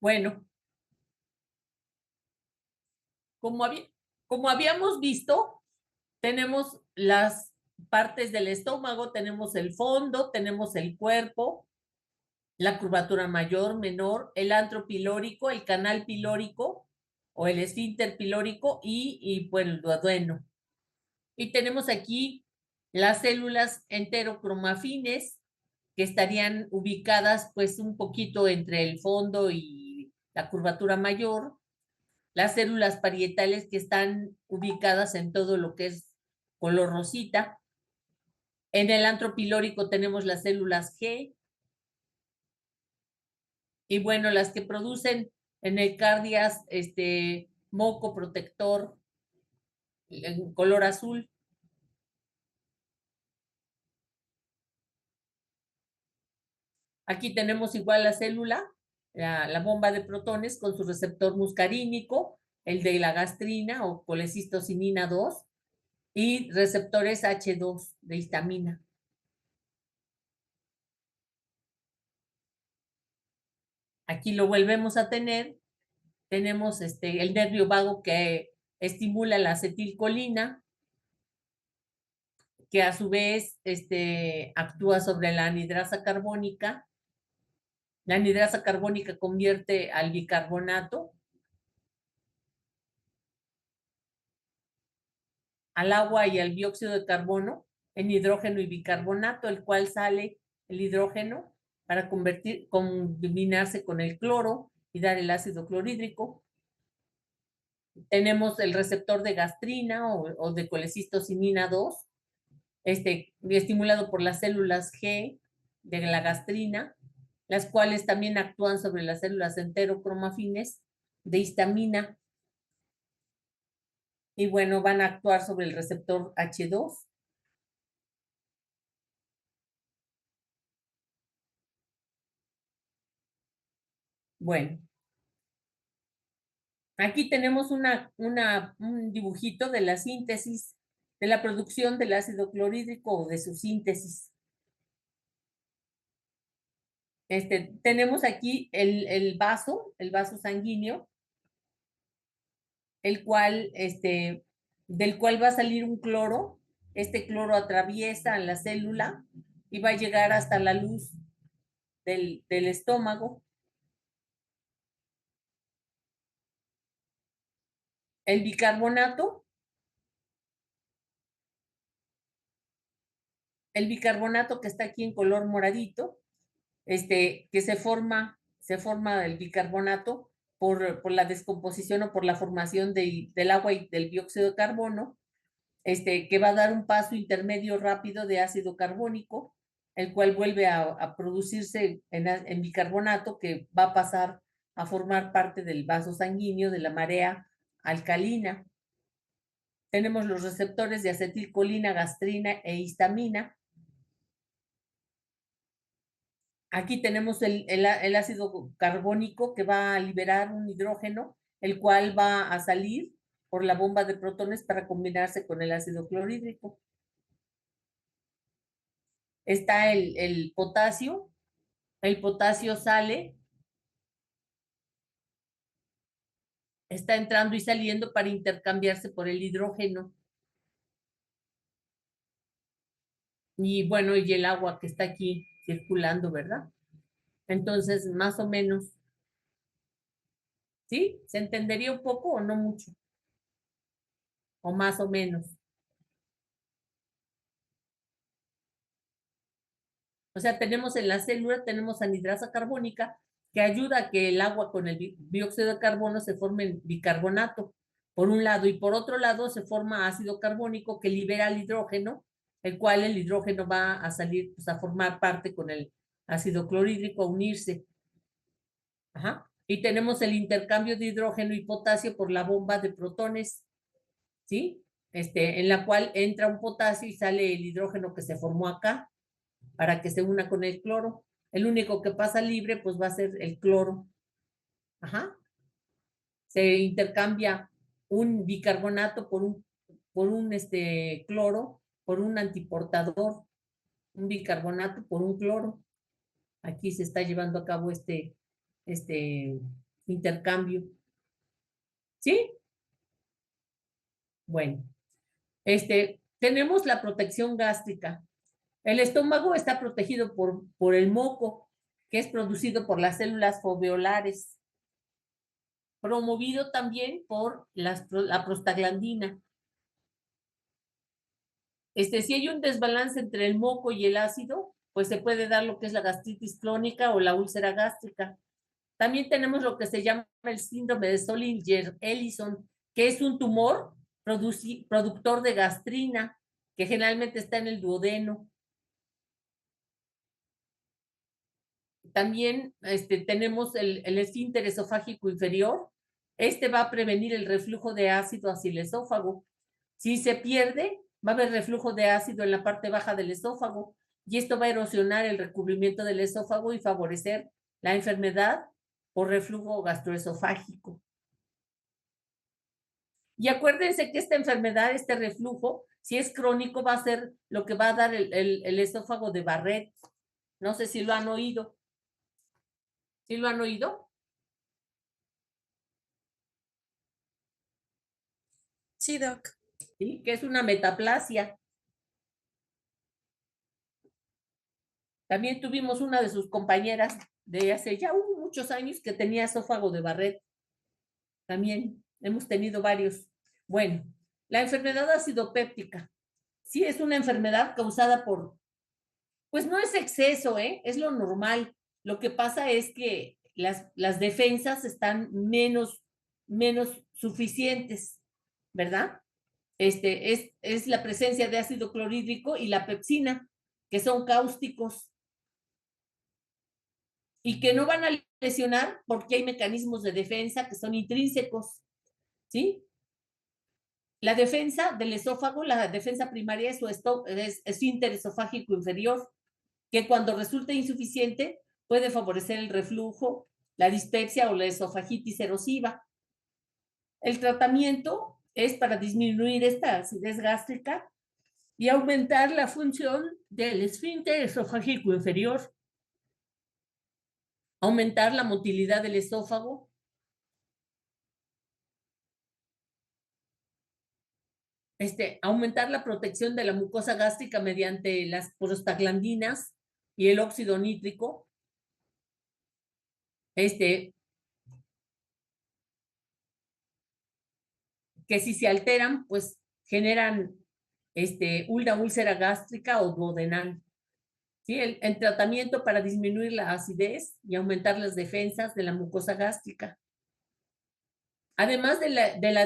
Speaker 1: Bueno, como habíamos visto, tenemos las partes del estómago, tenemos el fondo, tenemos el cuerpo, la curvatura mayor, menor, el antro pilórico, el canal pilórico o el esfínter pilórico y pues el duodeno. Y tenemos aquí las células enterocromafines que estarían ubicadas pues un poquito entre el fondo y la curvatura mayor, las células parietales que están ubicadas en todo lo que es color rosita. En el antro pilórico tenemos las células G, y bueno, las que producen en el cardias moco protector en color azul. Aquí tenemos igual la célula, la bomba de protones con su receptor muscarínico, el de la gastrina o colecistocinina 2 y receptores H2 de histamina. Aquí lo volvemos a tener. Tenemos el nervio vago que estimula la acetilcolina. que a su vez actúa sobre la anhidrasa carbónica. La anhidrasa carbónica convierte al bicarbonato, al agua y al dióxido de carbono en hidrógeno y bicarbonato, el cual sale el hidrógeno para combinarse con el cloro y dar el ácido clorhídrico. Tenemos el receptor de gastrina o de colecistocinina 2, estimulado por las células G de la gastrina, las cuales también actúan sobre las células enterocromafines de histamina. Y bueno, van a actuar sobre el receptor H2. Bueno, aquí tenemos un dibujito de la síntesis, de la producción del ácido clorhídrico o de su síntesis. Tenemos aquí el vaso sanguíneo, el cual, del cual va a salir un cloro. Este cloro atraviesa la célula y va a llegar hasta la luz del estómago. El bicarbonato que está aquí en color moradito, que se forma del bicarbonato por la descomposición o por la formación del agua y del dióxido de carbono, que va a dar un paso intermedio rápido de ácido carbónico, el cual vuelve a producirse en bicarbonato, que va a pasar a formar parte del vaso sanguíneo de la marea alcalina. Tenemos los receptores de acetilcolina, gastrina e histamina. Aquí tenemos el ácido carbónico que va a liberar un hidrógeno, el cual va a salir por la bomba de protones para combinarse con el ácido clorhídrico. Está el potasio. El potasio sale, está entrando y saliendo para intercambiarse por el hidrógeno. Y bueno, y el agua que está aquí circulando, ¿verdad? Entonces, más o menos, ¿sí? ¿Se entendería un poco o no mucho? O más o menos. O sea, tenemos en la célula, tenemos anhidrasa carbónica que ayuda a que el agua con el dióxido de carbono se forme en bicarbonato, por un lado, y por otro lado se forma ácido carbónico que libera el hidrógeno, el cual el hidrógeno va a salir, pues, a formar parte con el ácido clorhídrico, a unirse. Ajá. Y tenemos el intercambio de hidrógeno y potasio por la bomba de protones, ¿sí? En la cual entra un potasio y sale el hidrógeno que se formó acá para que se una con el cloro. El único que pasa libre, pues va a ser el cloro. Ajá. Se intercambia un bicarbonato por un cloro, por un antiportador, un bicarbonato por un cloro. Aquí se está llevando a cabo este intercambio. ¿Sí? Bueno, tenemos la protección gástrica. El estómago está protegido por el moco, que es producido por las células foveolares, promovido también por la prostaglandina. Si hay un desbalance entre el moco y el ácido, pues se puede dar lo que es la gastritis crónica o la úlcera gástrica. También tenemos lo que se llama el síndrome de Zollinger-Ellison, que es un tumor productor de gastrina, que generalmente está en el duodeno. También tenemos el esfínter esofágico inferior. Va a prevenir el reflujo de ácido hacia el esófago. Si se pierde, va a haber reflujo de ácido en la parte baja del esófago y esto va a erosionar el recubrimiento del esófago y favorecer la enfermedad por reflujo gastroesofágico. Y acuérdense que esta enfermedad, este reflujo, si es crónico, va a ser lo que va a dar el esófago de Barrett. No sé si lo han oído. ¿Sí lo han oído?
Speaker 4: Sí, Doc.
Speaker 1: Sí, que es una metaplasia. También tuvimos una de sus compañeras de hace ya muchos años que tenía esófago de Barrett. También hemos tenido varios. Bueno, la enfermedad acidopéptica. Sí, es una enfermedad causada por, pues no es exceso, es lo normal. Lo que pasa es que las defensas están menos suficientes, ¿verdad? Es la presencia de ácido clorhídrico y la pepsina, que son cáusticos y que no van a lesionar porque hay mecanismos de defensa que son intrínsecos, ¿sí? La defensa del esófago, la defensa primaria es su esfínter esofágico inferior, que cuando resulta insuficiente puede favorecer el reflujo, la dispepsia o la esofagitis erosiva. El tratamiento es para disminuir esta acidez gástrica y aumentar la función del esfínter esofágico inferior, aumentar la motilidad del esófago, aumentar la protección de la mucosa gástrica mediante las prostaglandinas y el óxido nítrico. Que si se alteran, pues generan una úlcera gástrica o duodenal. ¿Sí? El tratamiento para disminuir la acidez y aumentar las defensas de la mucosa gástrica. Además del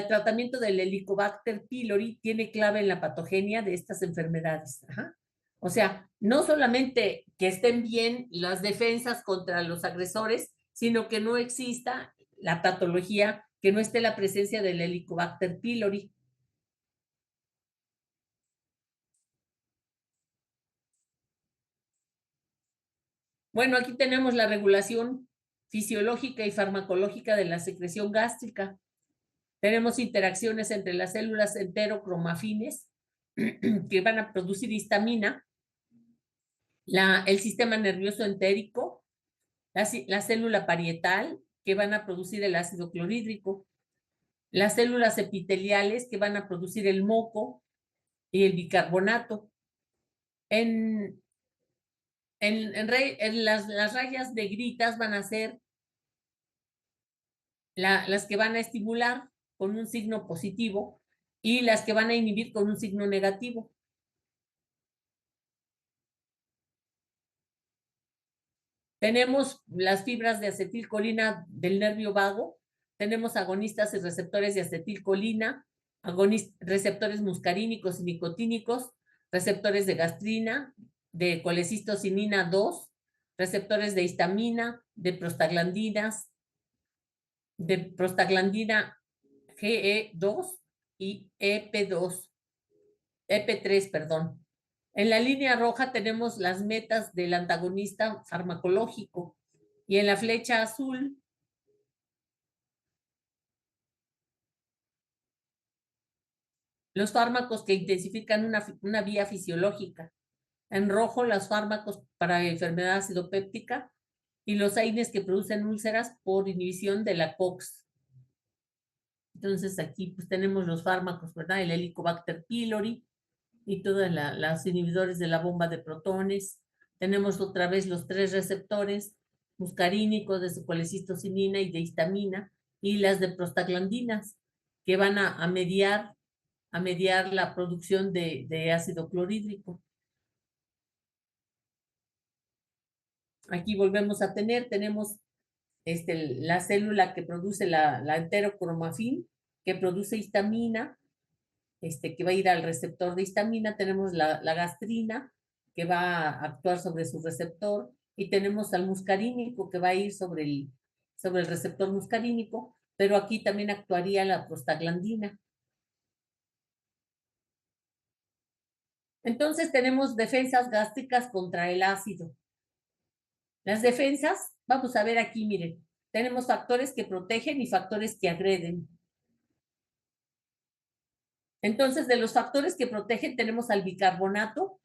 Speaker 1: tratamiento del Helicobacter pylori, tiene clave en la patogenia de estas enfermedades. Ajá. O sea, no solamente que estén bien las defensas contra los agresores, sino que no exista la patología, que no esté la presencia del Helicobacter pylori. Bueno, aquí tenemos la regulación fisiológica y farmacológica de la secreción gástrica. Tenemos interacciones entre las células enterocromafines que van a producir histamina, el sistema nervioso entérico, la célula parietal que van a producir el ácido clorhídrico, las células epiteliales que van a producir el moco y el bicarbonato. En las rayas negritas van a ser las que van a estimular con un signo positivo y las que van a inhibir con un signo negativo. Tenemos las fibras de acetilcolina del nervio vago, tenemos agonistas y receptores de acetilcolina, receptores muscarínicos y nicotínicos, receptores de gastrina, de colecistocinina 2, receptores de histamina, de prostaglandina GE2 y EP3, perdón. En la línea roja tenemos las metas del antagonista farmacológico y en la flecha azul los fármacos que intensifican una vía fisiológica. En rojo los fármacos para enfermedad acidopéptica y los AINES que producen úlceras por inhibición de la COX. Entonces aquí pues tenemos los fármacos, ¿verdad? El Helicobacter pylori y todos los inhibidores de la bomba de protones. Tenemos otra vez los 3 receptores muscarínicos de colecistocinina y de histamina y las de prostaglandinas que van a mediar la producción de ácido clorhídrico. Aquí volvemos a tenemos la célula que produce la enterocromafin, que produce histamina, que va a ir al receptor de histamina. Tenemos la gastrina, que va a actuar sobre su receptor, y tenemos al muscarínico, que va a ir sobre el receptor muscarínico, pero aquí también actuaría la prostaglandina. Entonces tenemos defensas gástricas contra el ácido. Las defensas, vamos a ver aquí, miren, tenemos factores que protegen y factores que agreden. Entonces, de los factores que protegen tenemos al bicarbonato,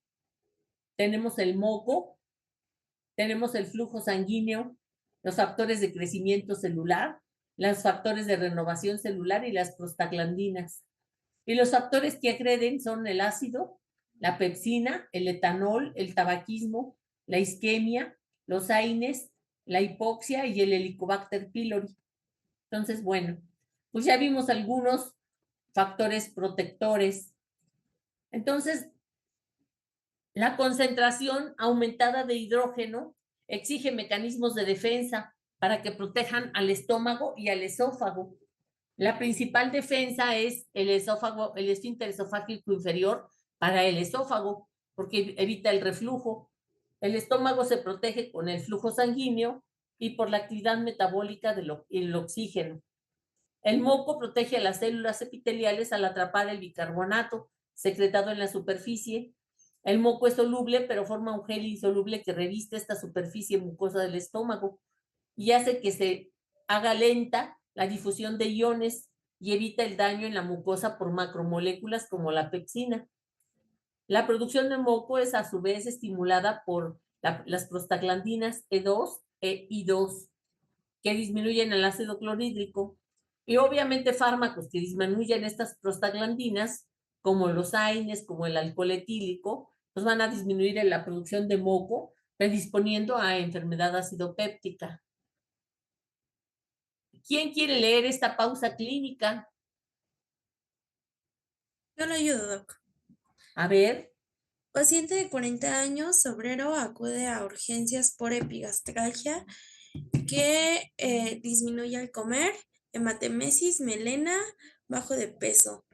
Speaker 1: tenemos el moco, tenemos el flujo sanguíneo, los factores de crecimiento celular, los factores de renovación celular y las prostaglandinas. Y los factores que agreden son el ácido, la pepsina, el etanol, el tabaquismo, la isquemia, los AINES, la hipoxia y el Helicobacter pylori. Entonces, bueno, pues ya vimos algunos factores protectores. Entonces, la concentración aumentada de hidrógeno exige mecanismos de defensa para que protejan al estómago y al esófago. La principal defensa es el esófago, el esfínter esofágico inferior para el esófago, porque evita el reflujo. El estómago se protege con el flujo sanguíneo y por la actividad metabólica del oxígeno. El moco protege a las células epiteliales al atrapar el bicarbonato secretado en la superficie. El moco es soluble, pero forma un gel insoluble que reviste esta superficie mucosa del estómago y hace que se haga lenta la difusión de iones y evita el daño en la mucosa por macromoléculas como la pepsina. La producción de moco es a su vez estimulada por las prostaglandinas E2 e I2, que disminuyen el ácido clorhídrico. Y obviamente fármacos que disminuyen estas prostaglandinas, como los AINES, como el alcohol etílico, pues van a disminuir la producción de moco, predisponiendo a enfermedad acidopéptica. ¿Quién quiere leer esta pausa clínica?
Speaker 4: Yo lo ayudo, doc.
Speaker 1: A ver.
Speaker 4: Paciente de 40 años, obrero, acude a urgencias por epigastralgia que disminuye al comer, hematemesis, melena, bajo de peso.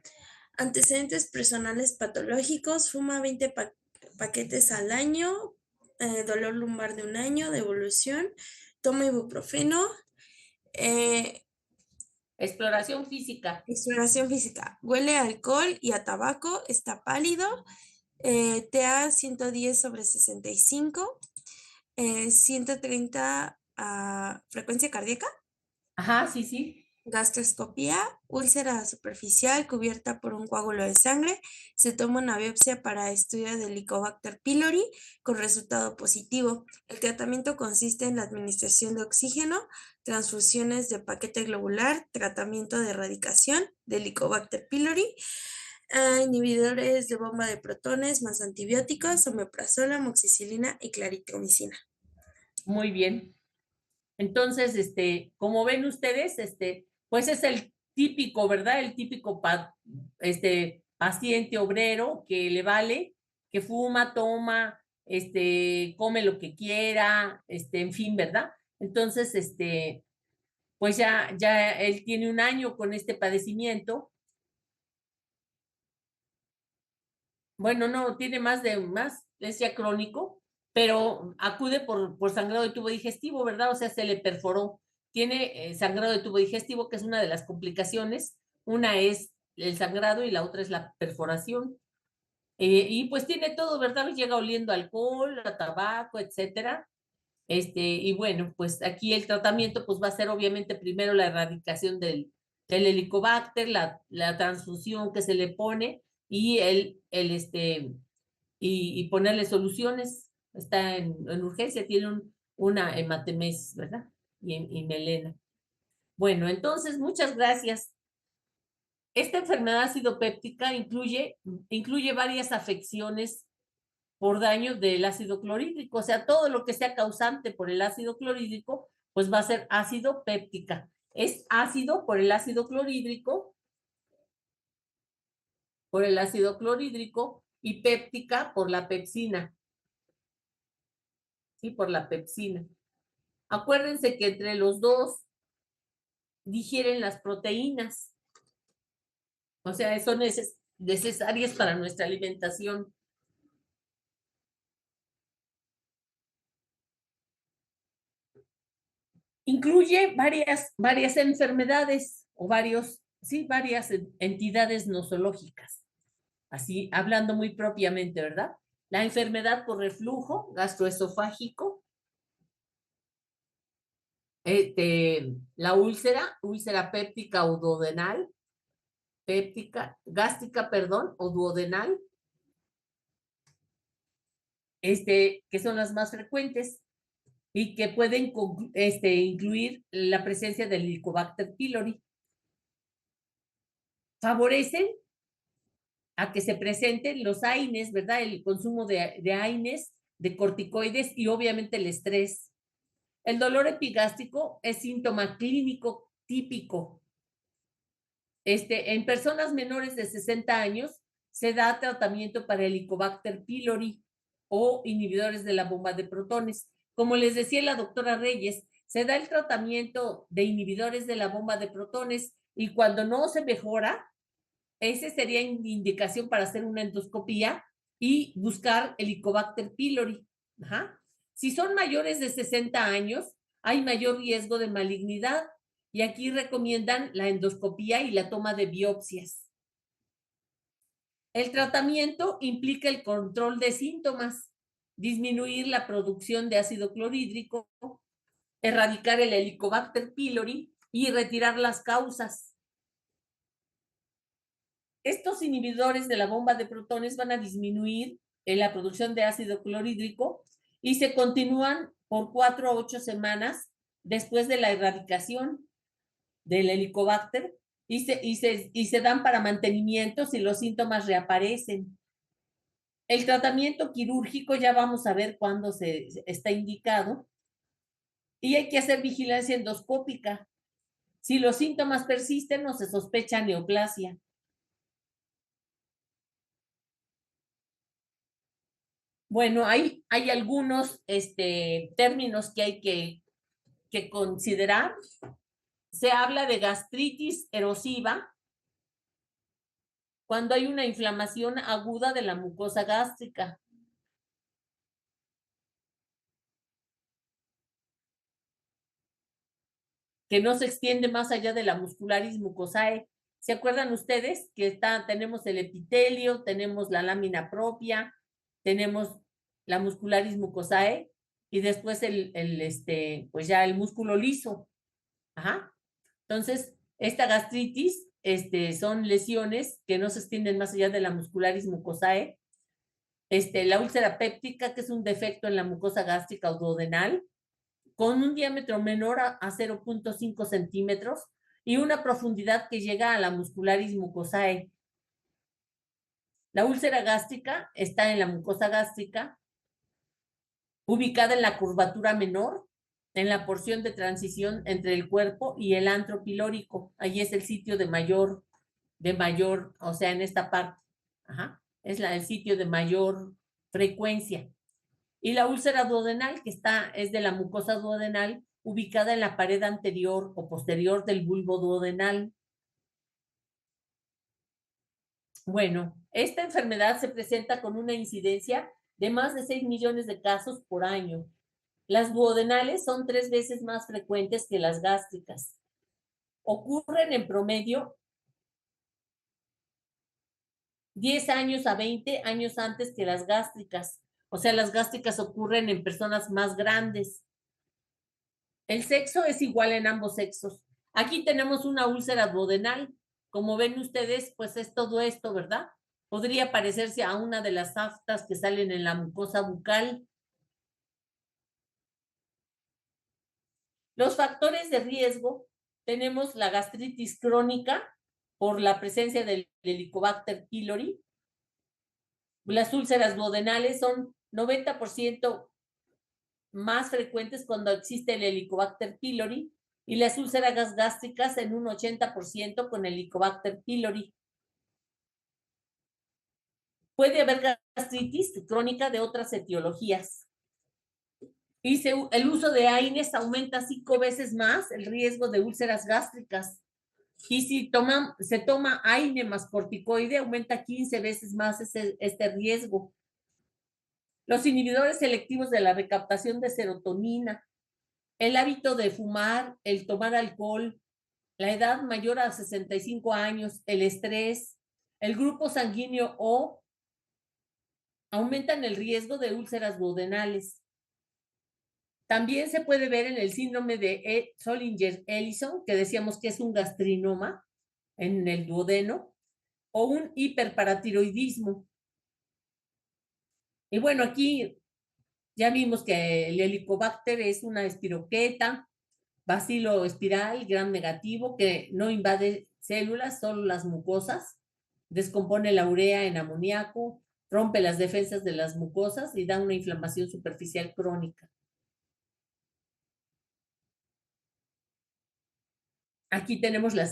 Speaker 4: Antecedentes personales patológicos, fuma 20 paquetes al año, dolor lumbar de 1 año, devolución, toma ibuprofeno.
Speaker 1: Exploración física.
Speaker 4: Exploración física. Huele a alcohol y a tabaco, está pálido, TA 110/65, 130 frecuencia cardíaca.
Speaker 1: Ajá, sí, sí.
Speaker 4: Gastroscopía, úlcera superficial cubierta por un coágulo de sangre. Se toma una biopsia para estudio del Helicobacter pylori con resultado positivo. El tratamiento consiste en la administración de oxígeno, transfusiones de paquete globular, tratamiento de erradicación del Helicobacter pylori, inhibidores de bomba de protones más antibióticos, omeprazol, amoxicilina y claritromicina.
Speaker 1: Muy bien. Entonces, como ven ustedes, pues es el típico, ¿verdad? El típico paciente obrero que le vale, que fuma, toma, come lo que quiera, en fin, ¿verdad? Entonces, pues ya él tiene 1 año con este padecimiento. Bueno, no, tiene más, es ya crónico, pero acude por sangrado de tubo digestivo, ¿verdad? O sea, se le perforó. Tiene sangrado de tubo digestivo, que es una de las complicaciones. Una es el sangrado y la otra es la perforación. Y pues tiene todo, ¿verdad? Llega oliendo a alcohol, a tabaco, etcétera. Y bueno, pues aquí el tratamiento pues va a ser obviamente primero la erradicación del helicobacter, la transfusión que se le pone y y ponerle soluciones. Está en urgencia, tiene una hematemesis, ¿verdad? Y melena. Bueno, entonces, muchas gracias. Esta enfermedad acidopéptica incluye varias afecciones por daño del ácido clorhídrico, o sea, todo lo que sea causante por el ácido clorhídrico, pues va a ser ácido péptica. Es ácido por el ácido clorhídrico, y péptica por la pepsina. Sí, por la pepsina. Acuérdense que entre los dos digieren las proteínas. O sea, son necesarias para nuestra alimentación. Incluye varias enfermedades o varias entidades nosológicas. Así, hablando muy propiamente, ¿verdad? La enfermedad por reflujo gastroesofágico, la úlcera péptica o duodenal, gástrica, o duodenal, que son las más frecuentes y que pueden incluir la presencia del Helicobacter pylori. Favorecen a que se presenten los AINES, ¿verdad? El consumo de AINES de corticoides y obviamente el estrés. El dolor epigástrico es síntoma clínico típico. En personas menores de 60 años se da tratamiento para Helicobacter pylori o inhibidores de la bomba de protones. Como les decía la doctora Reyes, se da el tratamiento de inhibidores de la bomba de protones y cuando no se mejora, ese sería indicación para hacer una endoscopía y buscar Helicobacter pylori. Ajá. Si son mayores de 60 años, hay mayor riesgo de malignidad y aquí recomiendan la endoscopía y la toma de biopsias. El tratamiento implica el control de síntomas, disminuir la producción de ácido clorhídrico, erradicar el Helicobacter pylori y retirar las causas. Estos inhibidores de la bomba de protones van a disminuir la producción de ácido clorhídrico y se continúan por 4 a 8 semanas después de la erradicación del Helicobacter y se dan para mantenimiento si los síntomas reaparecen. El tratamiento quirúrgico ya vamos a ver cuándo está indicado y hay que hacer vigilancia endoscópica. Si los síntomas persisten o se sospecha neoplasia. Bueno, hay algunos términos que hay que considerar. Se habla de gastritis erosiva cuando hay una inflamación aguda de la mucosa gástrica. Que no se extiende más allá de la muscularis mucosae. ¿Se acuerdan ustedes que tenemos el epitelio, tenemos la lámina propia, tenemos la muscularis mucosae y después pues ya el músculo liso? Ajá. Entonces, esta gastritis son lesiones que no se extienden más allá de la muscularis mucosae. La úlcera péptica, que es un defecto en la mucosa gástrica o duodenal, con un diámetro menor a 0.5 centímetros y una profundidad que llega a la muscularis mucosae. La úlcera gástrica está en la mucosa gástrica, ubicada en la curvatura menor, en la porción de transición entre el cuerpo y el antro pilórico. Ahí es el sitio de mayor, o sea, en esta parte. Ajá. Es el sitio de mayor frecuencia. Y la úlcera duodenal, que es de la mucosa duodenal, ubicada en la pared anterior o posterior del bulbo duodenal. Bueno, esta enfermedad se presenta con una incidencia de más de 6 millones de casos por año. Las duodenales son 3 veces más frecuentes que las gástricas. Ocurren en promedio 10 años a 20 años antes que las gástricas. O sea, las gástricas ocurren en personas más grandes. El sexo es igual en ambos sexos. Aquí tenemos una úlcera duodenal. Como ven ustedes, pues es todo esto, ¿verdad? Podría parecerse a una de las aftas que salen en la mucosa bucal. Los factores de riesgo, tenemos la gastritis crónica por la presencia del Helicobacter pylori. Las úlceras duodenales son 90% más frecuentes cuando existe el Helicobacter pylori y las úlceras gástricas en un 80% con Helicobacter pylori. Puede haber gastritis crónica de otras etiologías. Y el uso de AINES aumenta 5 veces más el riesgo de úlceras gástricas. Y si se toma AINE más corticoide, aumenta 15 veces más este riesgo. Los inhibidores selectivos de la recaptación de serotonina, el hábito de fumar, el tomar alcohol, la edad mayor a 65 años, el estrés, el grupo sanguíneo O, aumentan el riesgo de úlceras duodenales. También se puede ver en el síndrome de Zollinger-Ellison, que decíamos que es un gastrinoma en el duodeno, o un hiperparatiroidismo. Y bueno, aquí ya vimos que el Helicobacter es una espiroqueta, bacilo espiral, gram negativo, que no invade células, solo las mucosas, descompone la urea en amoníaco, rompe las defensas de las mucosas y da una inflamación superficial crónica. Aquí tenemos la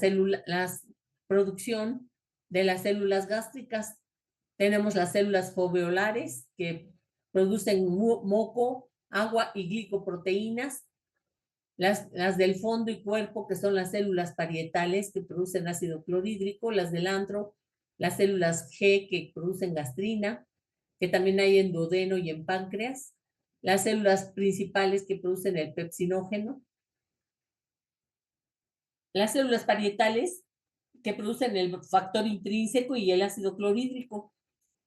Speaker 1: producción de las células gástricas. Tenemos las células foveolares que producen moco, agua y glicoproteínas. Las del fondo y cuerpo, que son las células parietales que producen ácido clorhídrico. Las del antro, las células G que producen gastrina, que también hay en duodeno y en páncreas. Las células principales que producen el pepsinógeno. Las células parietales que producen el factor intrínseco y el ácido clorhídrico,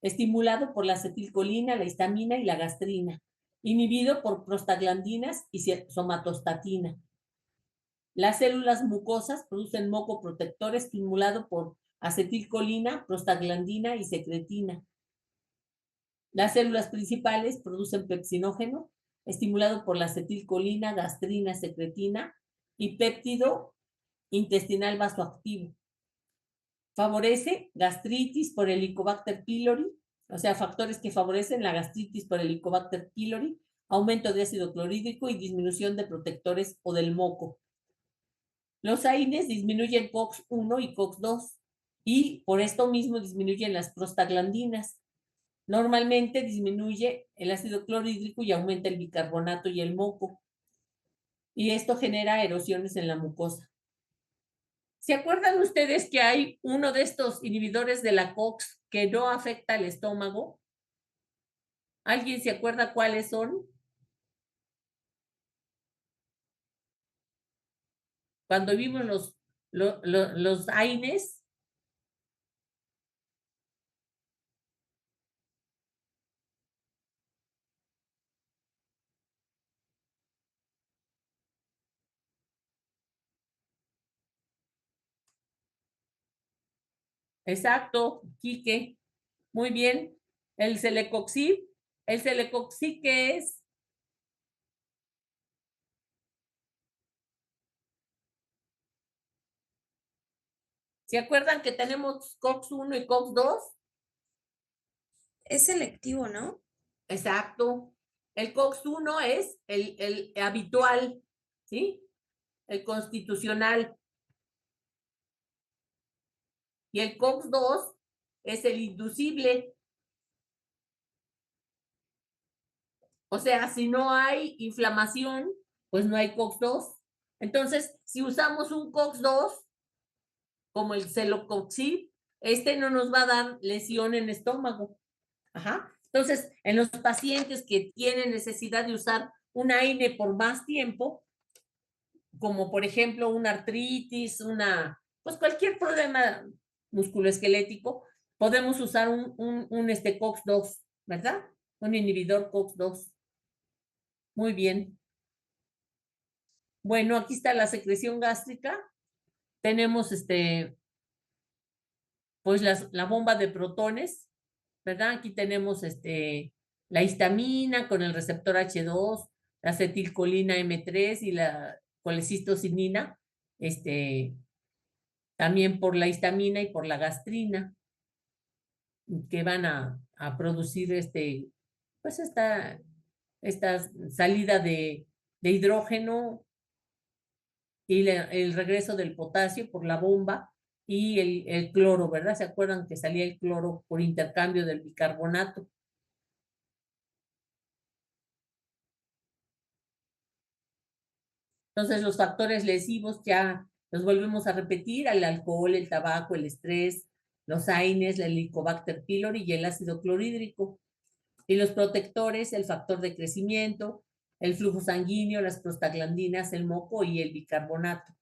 Speaker 1: estimulado por la acetilcolina, la histamina y la gastrina, inhibido por prostaglandinas y somatostatina. Las células mucosas producen moco protector estimulado por acetilcolina, prostaglandina y secretina. Las células principales producen pepsinógeno estimulado por la acetilcolina, gastrina, secretina y péptido intestinal vasoactivo. Favorece gastritis por Helicobacter pylori, o sea, factores que favorecen la gastritis por Helicobacter pylori, aumento de ácido clorhídrico y disminución de protectores o del moco. Los AINES disminuyen COX-1 y COX-2 y por esto mismo disminuyen las prostaglandinas. Normalmente disminuye el ácido clorhídrico y aumenta el bicarbonato y el moco. Y esto genera erosiones en la mucosa. ¿Se acuerdan ustedes que hay uno de estos inhibidores de la COX que no afecta al estómago? ¿Alguien se acuerda cuáles son? Cuando vimos los AINES. Exacto, Quique. Muy bien. El celecoxib. ¿El celecoxib qué es? ¿Se acuerdan que tenemos COX-1 y COX-2?
Speaker 4: Es selectivo, ¿no?
Speaker 1: Exacto. El COX-1 es el habitual, ¿sí? El constitucional. Y el COX-2 es el inducible. O sea, si no hay inflamación, pues no hay COX-2. Entonces, si usamos un COX-2, como el celecoxib, este no nos va a dar lesión en estómago. Ajá. Entonces, en los pacientes que tienen necesidad de usar un AINE por más tiempo, como por ejemplo una artritis, pues cualquier problema musculoesquelético, podemos usar un COX-2, ¿verdad? Un inhibidor COX-2. Muy bien. Bueno, aquí está la secreción gástrica. Tenemos pues la bomba de protones, ¿verdad? Aquí tenemos la histamina con el receptor H2, la acetilcolina M3 y la colecistocinina, también por la histamina y por la gastrina, que van a producir pues esta salida de hidrógeno y el regreso del potasio por la bomba y el cloro, ¿verdad? ¿Se acuerdan que salía el cloro por intercambio del bicarbonato? Entonces, los factores lesivos ya los volvemos a repetir: el alcohol, el tabaco, el estrés, los AINES, el Helicobacter pylori y el ácido clorhídrico. Y los protectores, el factor de crecimiento, el flujo sanguíneo, las prostaglandinas, el moco y el bicarbonato.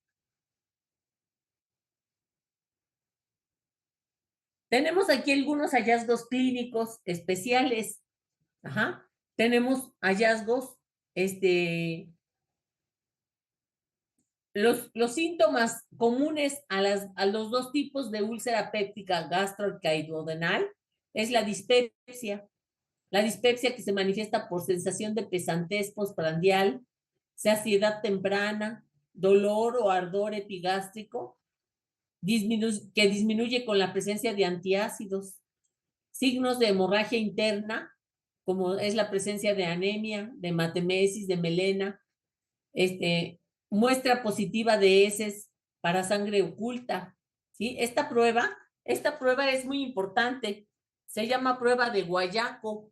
Speaker 1: Tenemos aquí algunos hallazgos clínicos especiales. Ajá. Tenemos hallazgos, los síntomas comunes a los dos tipos de úlcera péptica gástrica y duodenal es la dispepsia. La dispepsia que se manifiesta por sensación de pesantez postprandial, saciedad temprana, dolor o ardor epigástrico, que disminuye con la presencia de antiácidos. signos de hemorragia interna, como es la presencia de anemia, de hematemesis, de melena, muestra positiva de heces para sangre oculta, ¿sí? Esta prueba es muy importante, se llama prueba de Guayaco,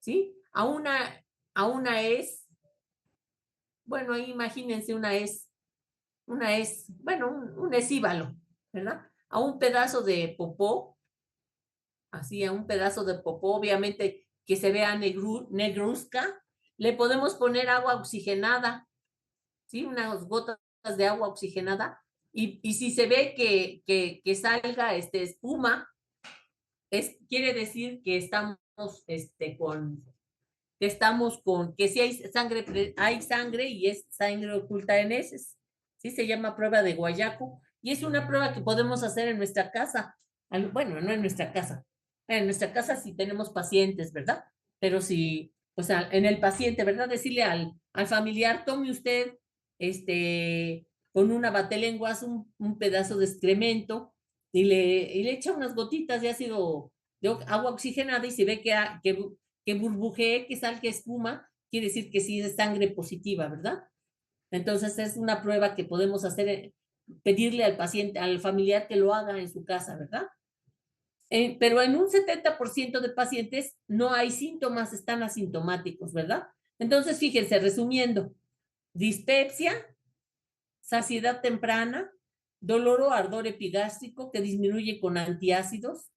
Speaker 1: ¿sí? A una es, bueno, ahí imagínense bueno, un esíbalo, ¿verdad? A un pedazo de popó, así a un pedazo de popó, obviamente que se vea negruzca, le podemos poner agua oxigenada, ¿sí? Unas gotas de agua oxigenada, y si se ve que salga espuma, quiere decir que estamos que si hay sangre y es sangre oculta en heces, ¿sí? Se llama prueba de Guayaco, y es una prueba que podemos hacer en nuestra casa. Bueno, no en nuestra casa. En nuestra casa sí tenemos pacientes, ¿verdad? Pero si, pues en el paciente, ¿verdad? Decirle al familiar, tome usted, con una batelenguas un pedazo de excremento y le echa unas gotitas de ácido, de agua oxigenada, y se ve que burbujee, que salga espuma, quiere decir que sí es sangre positiva, ¿verdad? Entonces es una prueba que podemos hacer, pedirle al paciente, al familiar que lo haga en su casa, ¿verdad? Pero en un 70% de pacientes no hay síntomas, están asintomáticos, ¿verdad? Entonces, fíjense, resumiendo, dispepsia, saciedad temprana, dolor o ardor epigástrico que disminuye con antiácidos,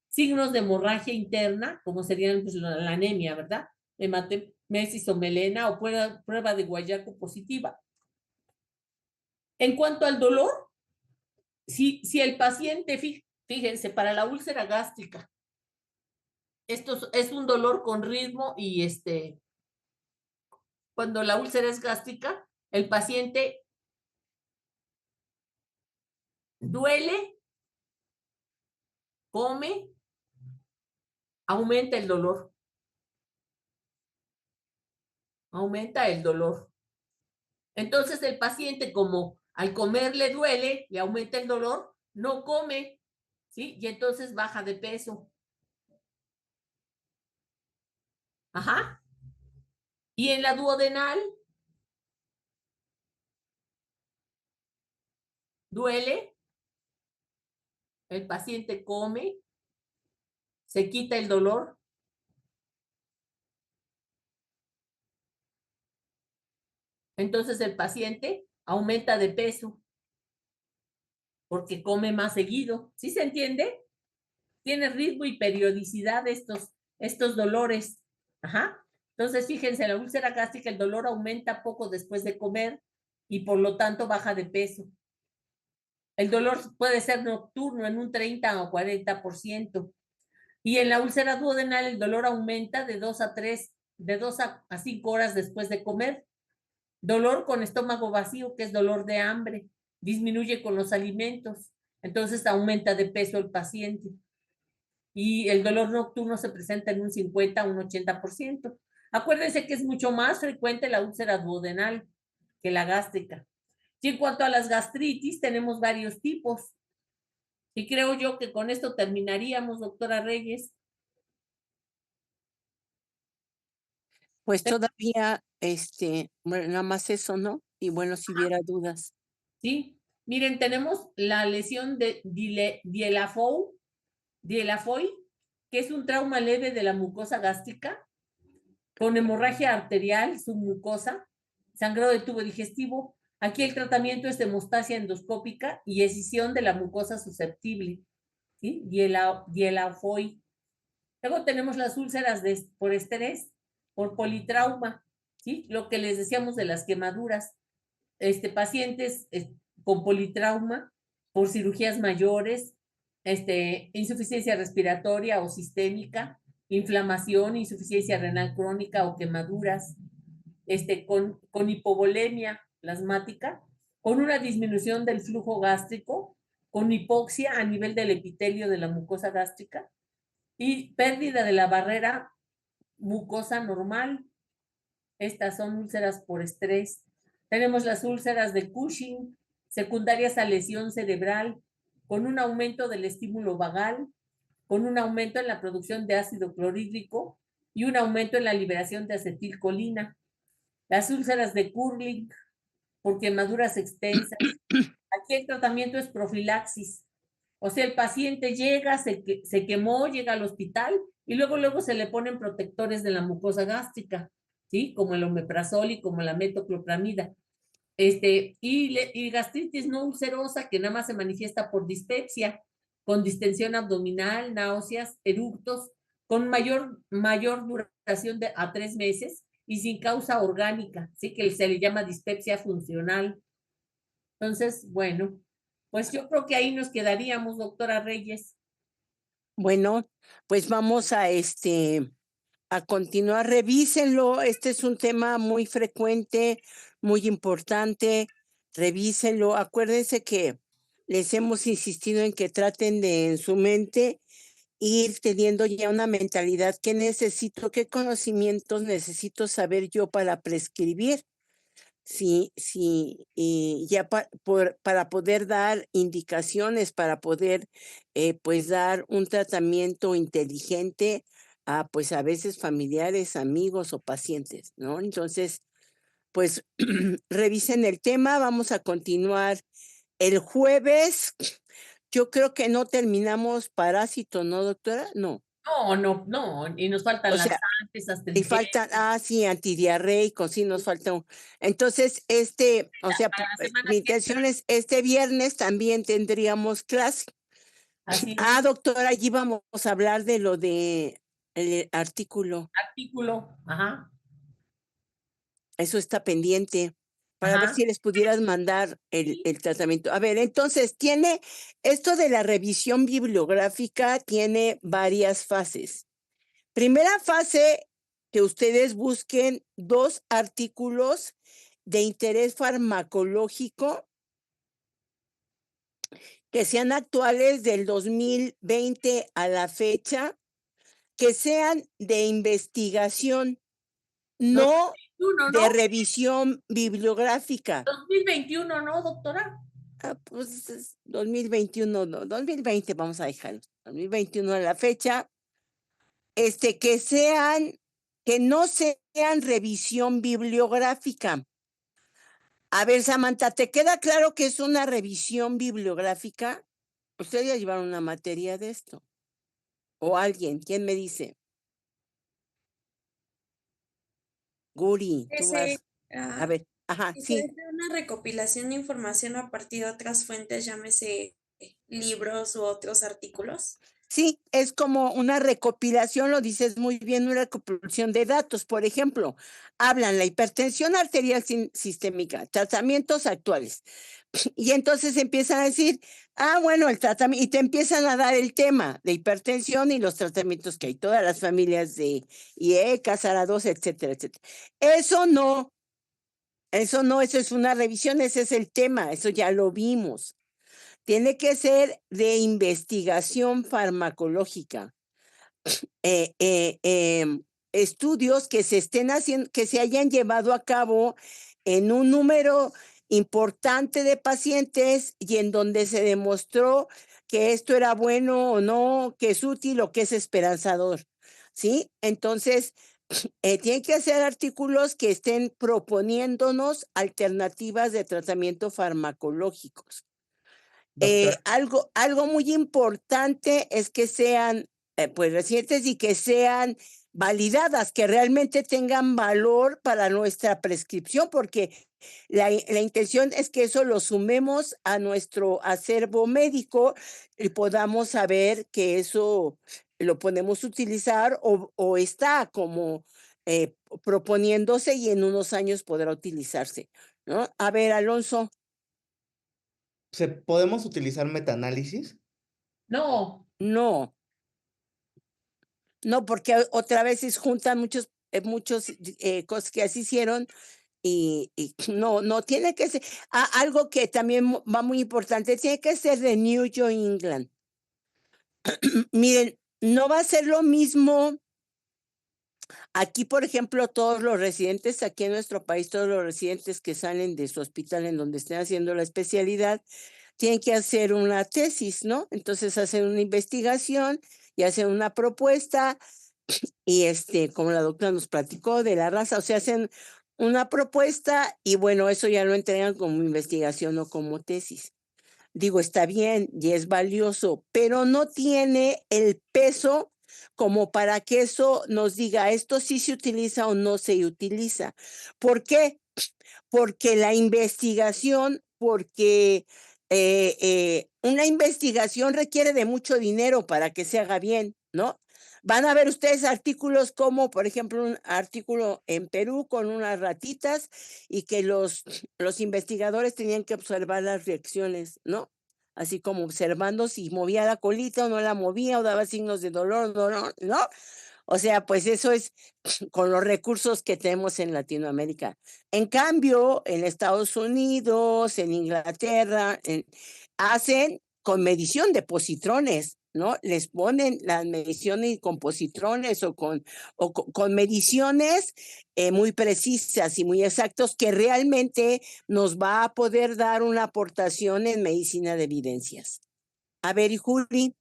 Speaker 1: signos de hemorragia interna, como serían pues, la anemia, ¿verdad? Hematemesis o melena, o prueba de Guayaco positiva. En cuanto al dolor, si el paciente, fíjense, para la úlcera gástrica, esto es un dolor con ritmo, y cuando la úlcera es gástrica, el paciente duele, come, aumenta el dolor. Aumenta el dolor. Entonces el paciente, como al comer le duele, le aumenta el dolor, no come, ¿sí? Y entonces baja de peso. Ajá. Y en la duodenal, duele, el paciente come, se quita el dolor. Entonces el paciente aumenta de peso porque come más seguido. ¿Sí se entiende? Tiene ritmo y periodicidad estos dolores. Ajá. Entonces, fíjense, la úlcera gástrica, el dolor aumenta poco después de comer y por lo tanto baja de peso. El dolor puede ser nocturno en un 30 o 40%. Y en la úlcera duodenal el dolor aumenta de 2 a 5 horas después de comer. Dolor con estómago vacío, que es dolor de hambre, disminuye con los alimentos. Entonces aumenta de peso el paciente. Y el dolor nocturno se presenta en un 50 a un 80%. Acuérdense que es mucho más frecuente la úlcera duodenal que la gástrica. Y en cuanto a las gastritis, tenemos varios tipos. Y creo yo que con esto terminaríamos, doctora Reyes.
Speaker 7: Pues todavía, bueno, nada más eso, ¿no? Y bueno, si hubiera dudas.
Speaker 1: Sí, miren, tenemos la lesión de Dieulafoy, que es un trauma leve de la mucosa gástrica, con hemorragia arterial, submucosa, sangrado de tubo digestivo. Aquí el tratamiento es hemostasia endoscópica y escisión de la mucosa susceptible, ¿sí? Dieulafoy. Luego tenemos las úlceras por estrés, por politrauma, ¿sí? Lo que les decíamos de las quemaduras. Pacientes con politrauma por cirugías mayores, insuficiencia respiratoria o sistémica, inflamación, insuficiencia renal crónica o quemaduras, con hipovolemia plasmática, con una disminución del flujo gástrico, con hipoxia a nivel del epitelio de la mucosa gástrica y pérdida de la barrera mucosa normal. Estas son úlceras por estrés. Tenemos las úlceras de Cushing, secundarias a lesión cerebral, con un aumento del estímulo vagal, con un aumento en la producción de ácido clorhídrico y un aumento en la liberación de acetilcolina. Las úlceras de Curling, por quemaduras extensas. Aquí el tratamiento es profilaxis. O sea, el paciente llega, se quemó, llega al hospital y luego se le ponen protectores de la mucosa gástrica, ¿sí? Como el omeprazol y como la metoclopramida. Y gastritis no ulcerosa que nada más se manifiesta por dispepsia, con distensión abdominal, náuseas, eructos, con mayor duración a 3 meses y sin causa orgánica, ¿sí? Que se le llama dispepsia funcional. Entonces, bueno, pues yo creo que ahí nos quedaríamos, doctora Reyes.
Speaker 7: Bueno, pues vamos a continuar. Revísenlo. Este es un tema muy frecuente, muy importante. Revísenlo. Acuérdense que les hemos insistido en que traten de en su mente ir teniendo ya una mentalidad. ¿Qué necesito? ¿Qué conocimientos necesito saber yo para prescribir? Sí, y ya para poder dar indicaciones, para poder pues dar un tratamiento inteligente a pues a veces familiares, amigos o pacientes, ¿no? Entonces, pues revisen el tema, vamos a continuar el jueves. Yo creo que no terminamos parásito, ¿no, doctora? No.
Speaker 1: No, y nos faltan
Speaker 7: O sea,
Speaker 1: laxantes,
Speaker 7: y
Speaker 1: astringentes.
Speaker 7: faltan, sí, antidiarreicos, sí, nos falta. Entonces, o sea,
Speaker 1: Para la semana
Speaker 7: mi
Speaker 1: que
Speaker 7: intención es, este viernes también tendríamos clase.
Speaker 1: Así
Speaker 7: Ah, doctora, allí vamos a hablar de lo de el artículo.
Speaker 1: artículo, ajá,
Speaker 7: Eso está pendiente para ver
Speaker 1: ajá.
Speaker 7: si les pudieras mandar el tratamiento. A ver, entonces, esto de la revisión bibliográfica tiene varias fases. Primera fase, que ustedes busquen 2 artículos de interés farmacológico que sean actuales del 2020 a la fecha, que sean de investigación, no
Speaker 1: 2021,
Speaker 7: de
Speaker 1: ¿no?
Speaker 7: revisión bibliográfica.
Speaker 1: 2021, ¿no, doctora?
Speaker 7: Pues 2021, no, 2020 vamos a dejarlo. 2021 a la fecha, que no sean revisión bibliográfica. A ver, Samantha, ¿te queda claro que es una revisión bibliográfica? Ustedes ya llevaron una materia de esto. O alguien, ¿quién me dice? Guri, tú vas. A ver, ajá,
Speaker 4: Y se
Speaker 7: sí.
Speaker 4: hace una recopilación de información a partir de otras fuentes, llámese libros u otros artículos.
Speaker 7: Sí, es como una recopilación, lo dices muy bien, una recopilación de datos. Por ejemplo, hablan la hipertensión arterial sistémica, tratamientos actuales. Y entonces empiezan a decir, bueno, el tratamiento, y te empiezan a dar el tema de hipertensión y los tratamientos que hay, todas las familias de IE, Casara2, etcétera, etcétera. Eso no, eso es una revisión, ese es el tema, eso ya lo vimos. Tiene que ser de investigación farmacológica. Estudios que se estén haciendo, que se hayan llevado a cabo en un número importante de pacientes y en donde se demostró que esto era bueno o no, que es útil o que es esperanzador, ¿sí? Entonces, tienen que hacer artículos que estén proponiéndonos alternativas de tratamiento farmacológicos. Algo muy importante es que sean pues recientes y que sean validadas, que realmente tengan valor para nuestra prescripción, porque la intención es que eso lo sumemos a nuestro acervo médico y podamos saber que eso lo podemos utilizar o está como proponiéndose y en unos años podrá utilizarse, ¿no? A ver, Alonso.
Speaker 11: ¿Podemos utilizar metaanálisis?
Speaker 1: No.
Speaker 7: No, porque otra vez se juntan muchos cosas que así hicieron y no tiene que ser. Algo que también va muy importante, tiene que ser de New England. Miren, no va a ser lo mismo. Aquí, por ejemplo, todos los residentes, aquí en nuestro país, todos los residentes que salen de su hospital en donde estén haciendo la especialidad, tienen que hacer una tesis, ¿no? Entonces hacen una investigación y hacen una propuesta y como la doctora nos platicó de la raza, o sea, hacen una propuesta y bueno, eso ya lo entregan como investigación o como tesis. Digo, está bien y es valioso, pero no tiene el peso como para que eso nos diga esto sí se utiliza o no se utiliza. ¿Por qué? Porque la investigación, porque una investigación requiere de mucho dinero para que se haga bien, ¿no? Van a ver ustedes artículos como, por ejemplo, un artículo en Perú con unas ratitas y que los investigadores tenían que observar las reacciones, ¿no? Así como observando si movía la colita o no la movía o daba signos de dolor, ¿no? O sea, pues eso es con los recursos que tenemos en Latinoamérica. En cambio, en Estados Unidos, en Inglaterra, hacen con medición de positrones, ¿no? Les ponen las mediciones con positrones o con mediciones muy precisas y muy exactos que realmente nos va a poder dar una aportación en medicina de evidencias. A ver, y Juli.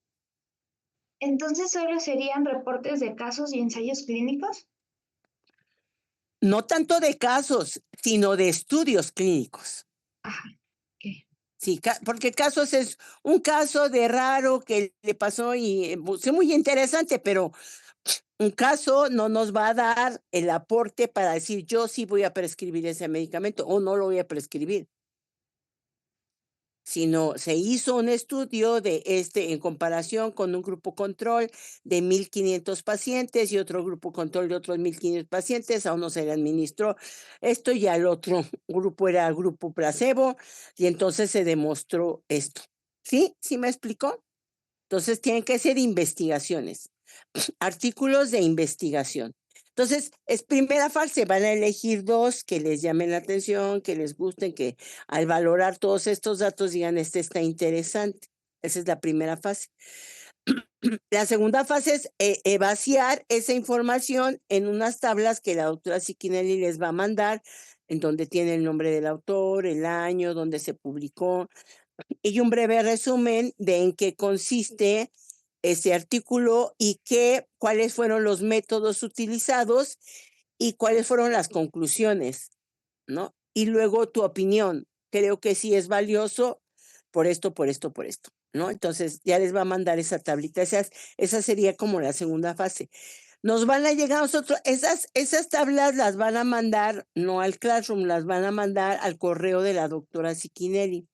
Speaker 12: Entonces, ¿solo serían reportes de casos y ensayos clínicos?
Speaker 7: No tanto de casos, sino de estudios clínicos.
Speaker 12: Ajá, ok.
Speaker 7: Sí, porque casos es un caso de raro que le pasó y es muy interesante, pero un caso no nos va a dar el aporte para decir yo sí voy a prescribir ese medicamento o no lo voy a prescribir. Sino se hizo un estudio de en comparación con un grupo control de 1,500 pacientes y otro grupo control de otros 1,500 pacientes. A uno se le administró esto y al otro grupo era grupo placebo y entonces se demostró esto. ¿Sí? ¿Sí me explicó? Entonces tienen que ser investigaciones, artículos de investigación. Entonces, es primera fase, van a elegir 2 que les llamen la atención, que les gusten, que al valorar todos estos datos digan, este está interesante. Esa es la primera fase. La segunda fase es vaciar esa información en unas tablas que la doctora Cicchinelli les va a mandar, en donde tiene el nombre del autor, el año, donde se publicó, y un breve resumen de en qué consiste ese artículo y cuáles fueron los métodos utilizados y cuáles fueron las conclusiones, ¿no? Y luego tu opinión. Creo que sí es valioso por esto, ¿no? Entonces ya les va a mandar esa tablita. Esa sería como la segunda fase. Nos van a llegar a nosotros, esas tablas las van a mandar, no al Classroom, las van a mandar al correo de la doctora Cicchinelli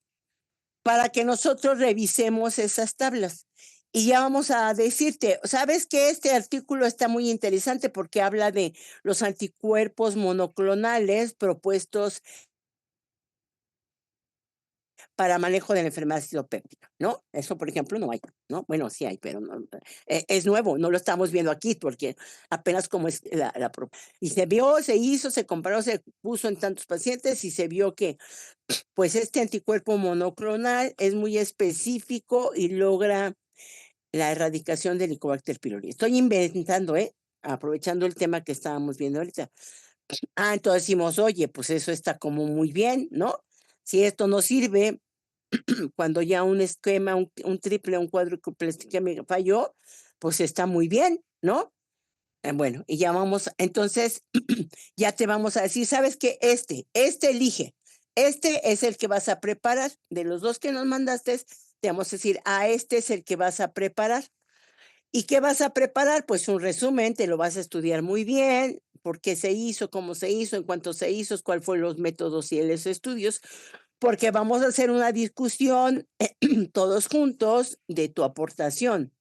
Speaker 7: para que nosotros revisemos esas tablas. Y ya vamos a decirte, ¿sabes que este artículo está muy interesante porque habla de los anticuerpos monoclonales propuestos para manejo de la enfermedad citopéptica, ¿no? Eso, por ejemplo, no hay, ¿no? Bueno, sí hay, pero no, es nuevo, no lo estamos viendo aquí porque apenas como es y se vio, se hizo, se comparó, se puso en tantos pacientes y se vio que pues este anticuerpo monoclonal es muy específico y logra la erradicación del Helicobacter pylori. Estoy inventando, aprovechando el tema que estábamos viendo ahorita. Entonces decimos, oye, pues eso está como muy bien, ¿no? Si esto no sirve, cuando ya un esquema, un triple, un cuádruple esquema falló, pues está muy bien, ¿no? Bueno, y ya vamos, entonces, ya te vamos a decir, ¿sabes qué? Este elige. Este es el que vas a preparar. De los 2 que nos mandaste, te vamos a decir, este es el que vas a preparar. ¿Y qué vas a preparar? Pues un resumen, te lo vas a estudiar muy bien, por qué se hizo, cómo se hizo, en cuánto se hizo, cuáles fueron los métodos y los estudios, porque vamos a hacer una discusión todos juntos de tu aportación.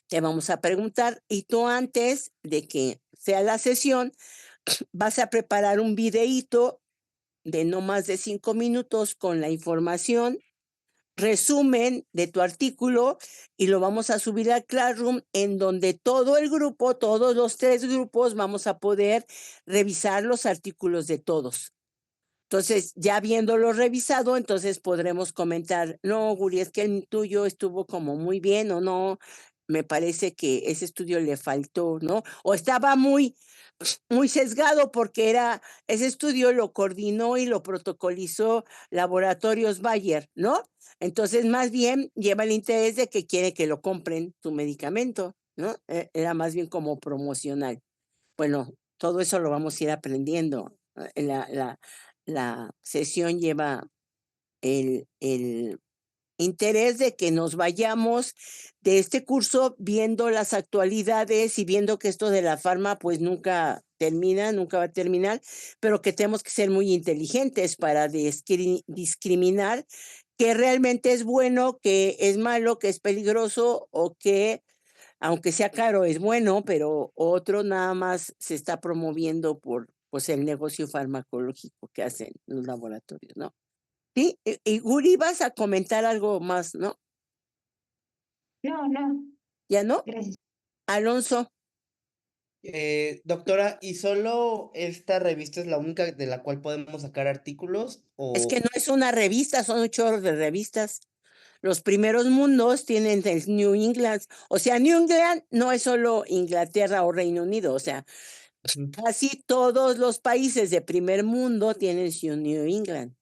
Speaker 7: Te vamos a preguntar y tú antes de que sea la sesión, vas a preparar un videíto de no más de 5 minutos con la información, resumen de tu artículo y lo vamos a subir al Classroom en donde todo el grupo, todos los 3 grupos vamos a poder revisar los artículos de todos. Entonces, ya habiéndolo revisado, entonces podremos comentar, no, Guri, es que el tuyo estuvo como muy bien o no, me parece que ese estudio le faltó, ¿no? O estaba muy sesgado porque ese estudio lo coordinó y lo protocolizó Laboratorios Bayer, ¿no? Entonces, más bien lleva el interés de que quiere que lo compren su medicamento, ¿no? Era más bien como promocional. Bueno, todo eso lo vamos a ir aprendiendo. La sesión lleva el interés de que nos vayamos de este curso viendo las actualidades y viendo que esto de la farma pues nunca termina, nunca va a terminar, pero que tenemos que ser muy inteligentes para discriminar qué realmente es bueno, qué es malo, qué es peligroso o que aunque sea caro es bueno, pero otro nada más se está promoviendo por pues el negocio farmacológico que hacen los laboratorios, ¿no? Sí, y Guri, vas a comentar algo más, ¿no?
Speaker 12: No, no,
Speaker 7: ¿Ya no?
Speaker 12: gracias.
Speaker 7: Alonso,
Speaker 11: Doctora, ¿y solo esta revista es la única de la cual podemos sacar artículos?
Speaker 7: es que
Speaker 11: O
Speaker 7: no es una revista, son 8 de revistas. Los primeros mundos tienen el New England, o sea, New England no es solo Inglaterra o Reino Unido, o sea, casi todos los países de primer mundo tienen su New England.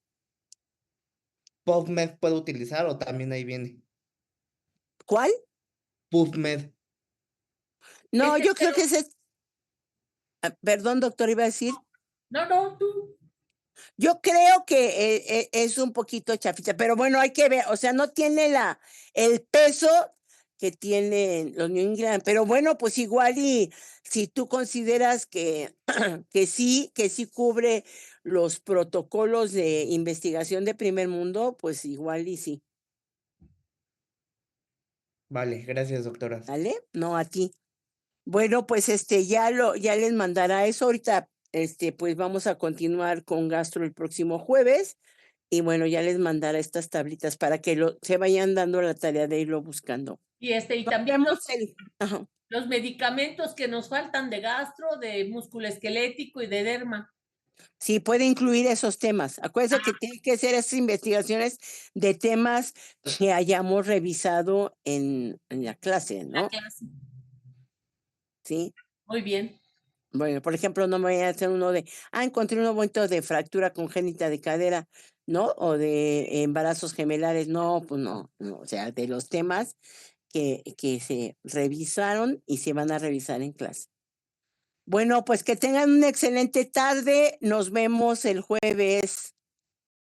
Speaker 11: PubMed puedo utilizar o también ahí viene?
Speaker 7: ¿Cuál?
Speaker 11: PubMed.
Speaker 7: No,
Speaker 1: Ese
Speaker 7: yo creo
Speaker 1: pero-
Speaker 7: que ese es, perdón, doctor, iba a decir.
Speaker 1: No, tú.
Speaker 7: Yo creo que es un poquito chafita, pero bueno, hay que ver, o sea, no tiene el peso que tienen los New England, pero bueno, pues igual y si tú consideras que, que sí cubre los protocolos de investigación de primer mundo, pues igual y sí,
Speaker 11: Vale, gracias, doctora.
Speaker 7: ¿vale? No a ti. Bueno, pues ya les mandará eso ahorita, pues vamos a continuar con gastro el próximo jueves. Y bueno, ya les mandará estas tablitas para que se vayan dando la tarea de irlo buscando.
Speaker 1: Y
Speaker 7: Nos
Speaker 1: también
Speaker 7: vemos ajá.
Speaker 1: los medicamentos que nos faltan de gastro, de músculo esquelético y de derma.
Speaker 7: Sí, puede incluir esos temas. Acuérdense que tiene que hacer esas investigaciones de temas que hayamos revisado en la clase,
Speaker 1: La
Speaker 7: ¿no?
Speaker 1: clase.
Speaker 7: Sí.
Speaker 1: Muy bien.
Speaker 7: Bueno, por ejemplo, no me voy a hacer uno encontré un momento de fractura congénita de cadera, ¿no? O de embarazos gemelares. No, pues no, o sea, de los temas que se revisaron y se van a revisar en clase. Bueno, pues que tengan una excelente tarde. Nos vemos el jueves.